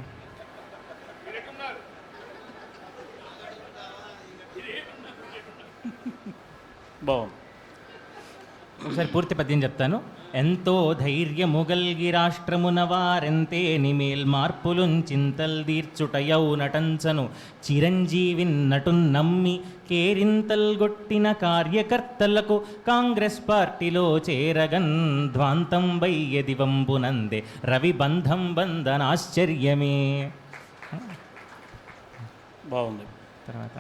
Speaker 2: బాగుంది.
Speaker 1: ఒకసారి పూర్తి పద్యం చెప్తాను. ఎంతో ధైర్యముగల్గి రాష్ట్రమున వారెంతే నిమేల్ మార్పులున్ చింతల్ దీర్చుటయౌ నటంచను చిరంజీవిన్ నటున్నమ్మి కేరింతల్గొట్టిన కార్యకర్తలకు కాంగ్రెస్ పార్టీలో చేరగన్ ధ్వాంతం వయ్య దివంబునందే రవిబంధం బంధనాశ్చర్యమే.
Speaker 2: బాగుంది.
Speaker 1: తర్వాత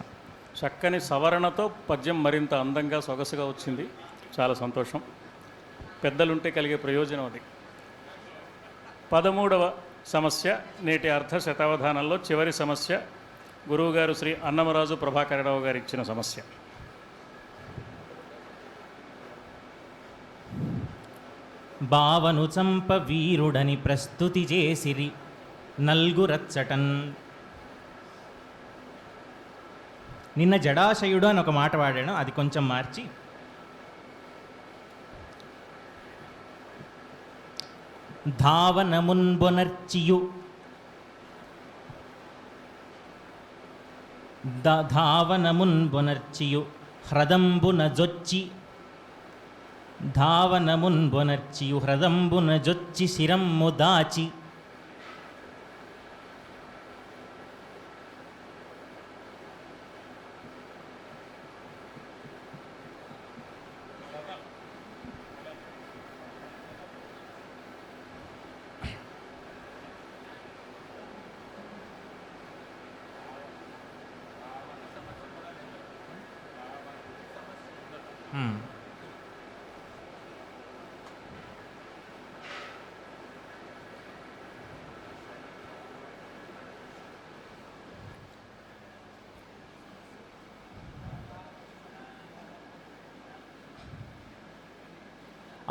Speaker 2: చక్కని సవరణతో పద్యం మరింత అందంగా సొగసుగా వచ్చింది. చాలా సంతోషం. పెద్దలుంటే కలిగే ప్రయోజనం అది. 13వ సమస్య నేటి అర్ధ శతావధానంలో చివరి సమస్య. గురువుగారు శ్రీ అన్నమరాజు ప్రభాకరరావు గారు ఇచ్చిన సమస్య.
Speaker 1: బావను చంప వీరుడని ప్రస్తుతి చేసిరి నల్గురచ్చటన్. నిన్న జడాశయుడు అని ఒక మాట వాడాను, అది కొంచెం మార్చి ధావనమున్బొనర్చియు ధావనమున్బొనర్చియు హ్రదంబున జొచ్చి ధావనమున్బొనర్చియు హ్రదంబున జొచ్చి శిరమ్ము దాచి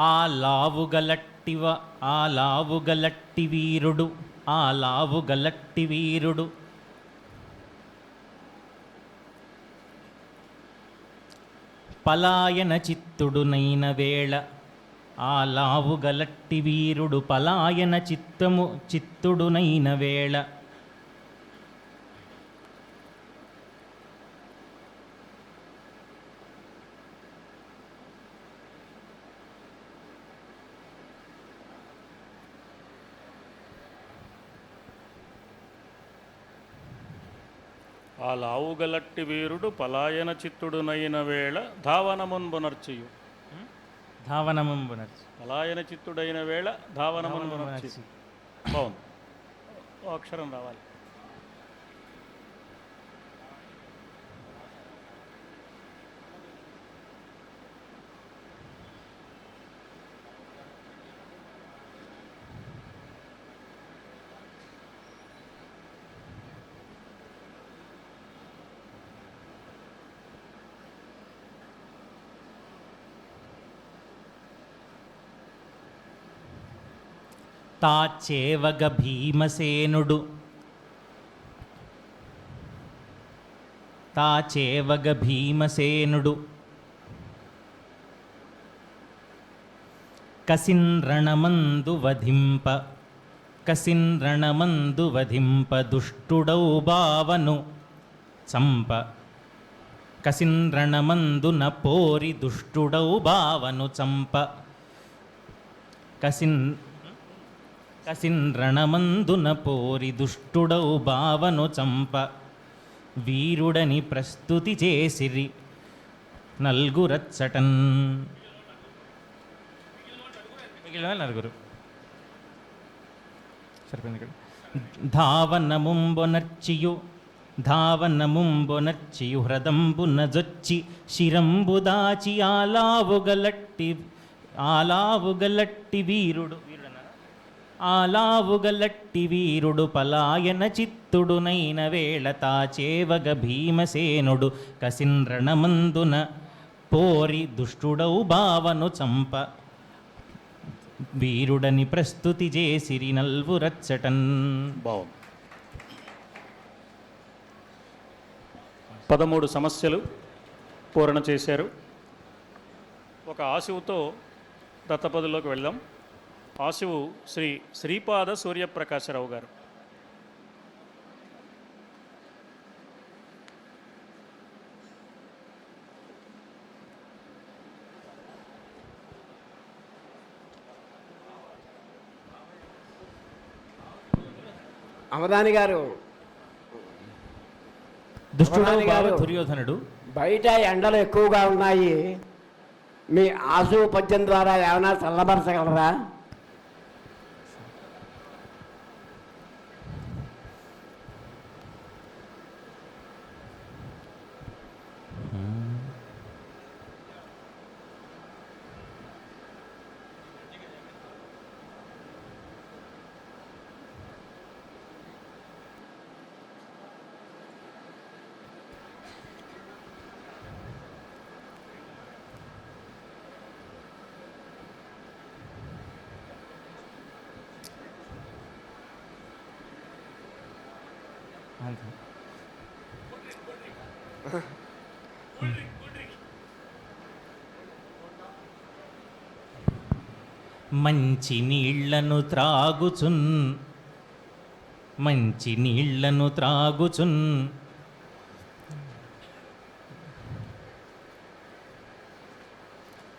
Speaker 1: ఆ లావుగలట్టి వీరుడు ఆ లావుగలట్టి వీరుడు పలాయన చిత్తుడునైన వేళ ఆ లావుగలట్టి వీరుడు పలాయన చిత్తుడునైన వేళ
Speaker 2: ఆ లావుగలట్టి వీరుడు పలాయన చిత్తుడునైన వేళ ధావనమున్బునర్చియు.
Speaker 1: ధావనమంబునర్చి.
Speaker 2: పలాయన చిత్తుడైన వేళ ధావనమున్బునర్చి. బాగుంది, ఓ అక్షరం రావాలి.
Speaker 1: తాచేవగ భీమసేనుడు తాచేవగ భీమసేనుడు కసిన్రణమందు వధింప కసిన్రణమందు వధింప దుష్టుడౌ బావను చంప కసిన్రణమందున పోరి దుష్టుడౌ బావను చంప కసిన్రణమందున పోరి దుష్టుడౌ బావను చంప వీరుడని ప్రస్తుతి చేసిరి నల్గురచ్చటన్. మిగిలిన నలుగురు సరిపోయింది ఇక్కడ. ధావనముంబొనర్చియు హ్రదంబున జొచ్చి శిరంబు దాచి ఆలావుగలట్టి వీరుడు ఆలావుగలట్టి వీరుడు పలాయన చిత్తుడునైన వేళ తాచేవగ భీమసేనుడు కసిన్రణమందున పోరి దుష్టుడౌ బావను చంప వీరుడని ప్రస్తుతి చేసిరి నల్వురచ్చటన్.
Speaker 2: బాగుంది. 13 సమస్యలు పూరణ చేశారు. ఒక ఆశువుతో దత్తపదిలోకి వెళ్దాం. ఆశువు శ్రీ శ్రీపాద సూర్యప్రకాశరావు గారు.
Speaker 4: అవధాని గారు,
Speaker 1: దుష్టుడౌ
Speaker 4: అవధాని
Speaker 1: బావ
Speaker 4: గారు,
Speaker 1: దుర్యోధనుడు.
Speaker 4: బయట ఎండలు ఎక్కువగా ఉన్నాయి, మీ ఆశు పద్యం ద్వారా ఏమైనా చల్లబరచగలరా?
Speaker 1: మంచి నీళ్లను త్రాగుచున్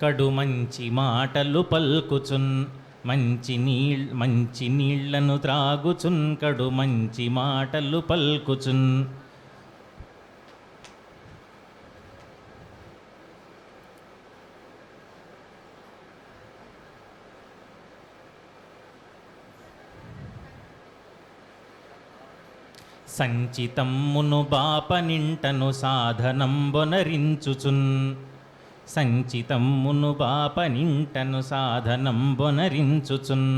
Speaker 1: కడు మంచి మాటలు పల్కుచున్. మంచి నీళ్లను త్రాగుచున్ కడు మంచి మాటలు పల్కుచున్. సంచితమ్మును బాపనింటను సాధనంబొనరించుచున్. సంచితమ్మును బాపనింటను సాధనంబొనరించుచున్.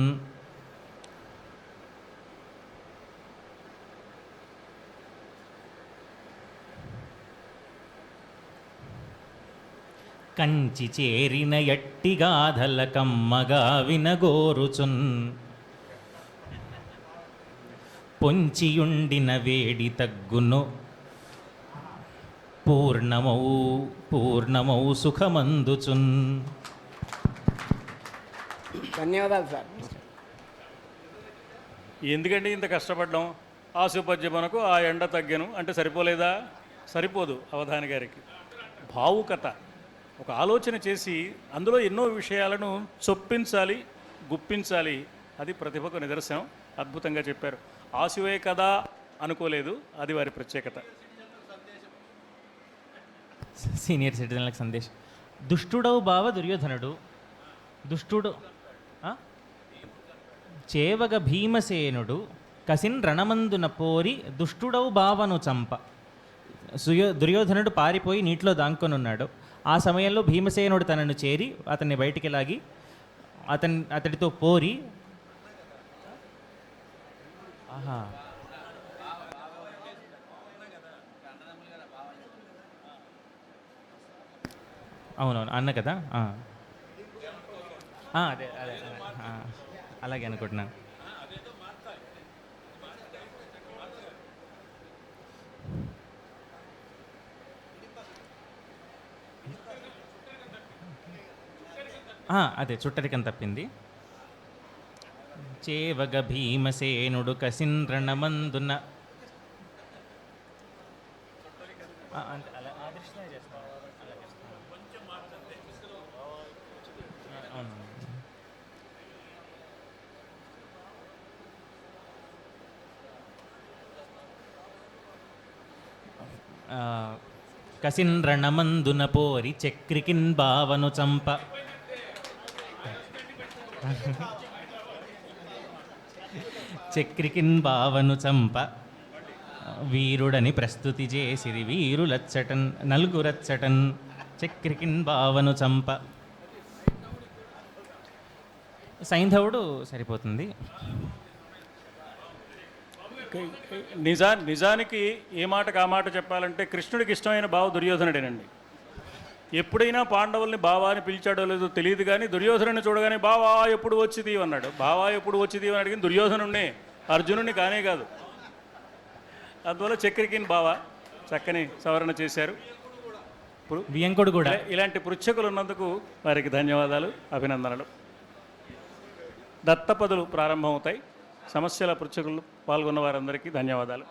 Speaker 1: కంచి చేరిన ఎట్టిగాధల కమ్మగా వినగోరుచున్. పొంచియుండిన వేడి తగ్గును పూర్ణమౌ సుఖమందుచున్.
Speaker 4: ధన్యవాదాలు సార్.
Speaker 2: ఎందుకంటే ఇంత కష్టపడ్డాం, ఆశుపద్యమునకు ఆ ఎండ తగ్గను అంటే సరిపోలేదా? సరిపోదు. అవధాని గారికి భావుకత, ఒక ఆలోచన చేసి అందులో ఎన్నో విషయాలను చొప్పించాలి, గుప్పించాలి. అది ప్రతిభకు నిదర్శనం. అద్భుతంగా చెప్పారు. ఆశువే కదా అనుకోలేదు, అది వారి ప్రత్యేకత.
Speaker 1: సీనియర్ సిటిజన్లకు సందేశం. దుష్టుడవు బావ దుర్యోధనుడు, దుష్టుడు ఆ? చేవగ భీమసేనుడు కసిన్ రణమందున పోరి దుష్టుడవు బావను చంప. దుర్యోధనుడు పారిపోయి నీటిలో దాక్కొనున్నాడు. ఆ సమయంలో భీమసేనుడు తనను చేరి అతన్ని బయటికి లాగి అతడితో పోరి ఆహా అవునవును అన్న కదా. అదే అదే అలాగే అనుకుంటున్నాను. అదే చుట్టరికం తప్పింది. చేవగ భీమసేనుడు కసిన్ రణమందున అంటే అలా ఆ దృష్టిలో చేస్తాను. అవును. కసిన్ రణమందున పోరి చక్రికిన్ బావను చంప. చక్రికిన్ బావను చంప వీరుడని ప్రస్తుతి చేసిరి వీరులచ్చటన్ నలుగురచ్చటన్ చక్రికిన్ బావను చంప. సైంధవుడు సరిపోతుంది.
Speaker 2: నిజానికి ఏ మాటకు ఆ మాట చెప్పాలంటే కృష్ణుడికి ఇష్టమైన బావ దుర్యోధనుడేనండి. ఎప్పుడైనా పాండవుల్ని బావా అని పిలిచాడో లేదో తెలియదు, కానీ దుర్యోధనుడిని చూడగానే బావా ఎప్పుడు వచ్చిది అన్నాడు. బావా ఎప్పుడు వచ్చిది అని అడిగిన దుర్యోధనుడిని, అర్జునుడిని కానే కాదు. అందువల్ల చక్రికిన్ బావ చక్కని సవరణ చేశారు.
Speaker 1: వియంకుడు కూడా.
Speaker 2: ఇలాంటి పృచ్ఛకులు ఉన్నందుకు వారికి ధన్యవాదాలు, అభినందనలు. దత్తపదులు ప్రారంభమవుతాయి. సమస్యల పృచ్ఛకులు పాల్గొన్న వారందరికీ ధన్యవాదాలు.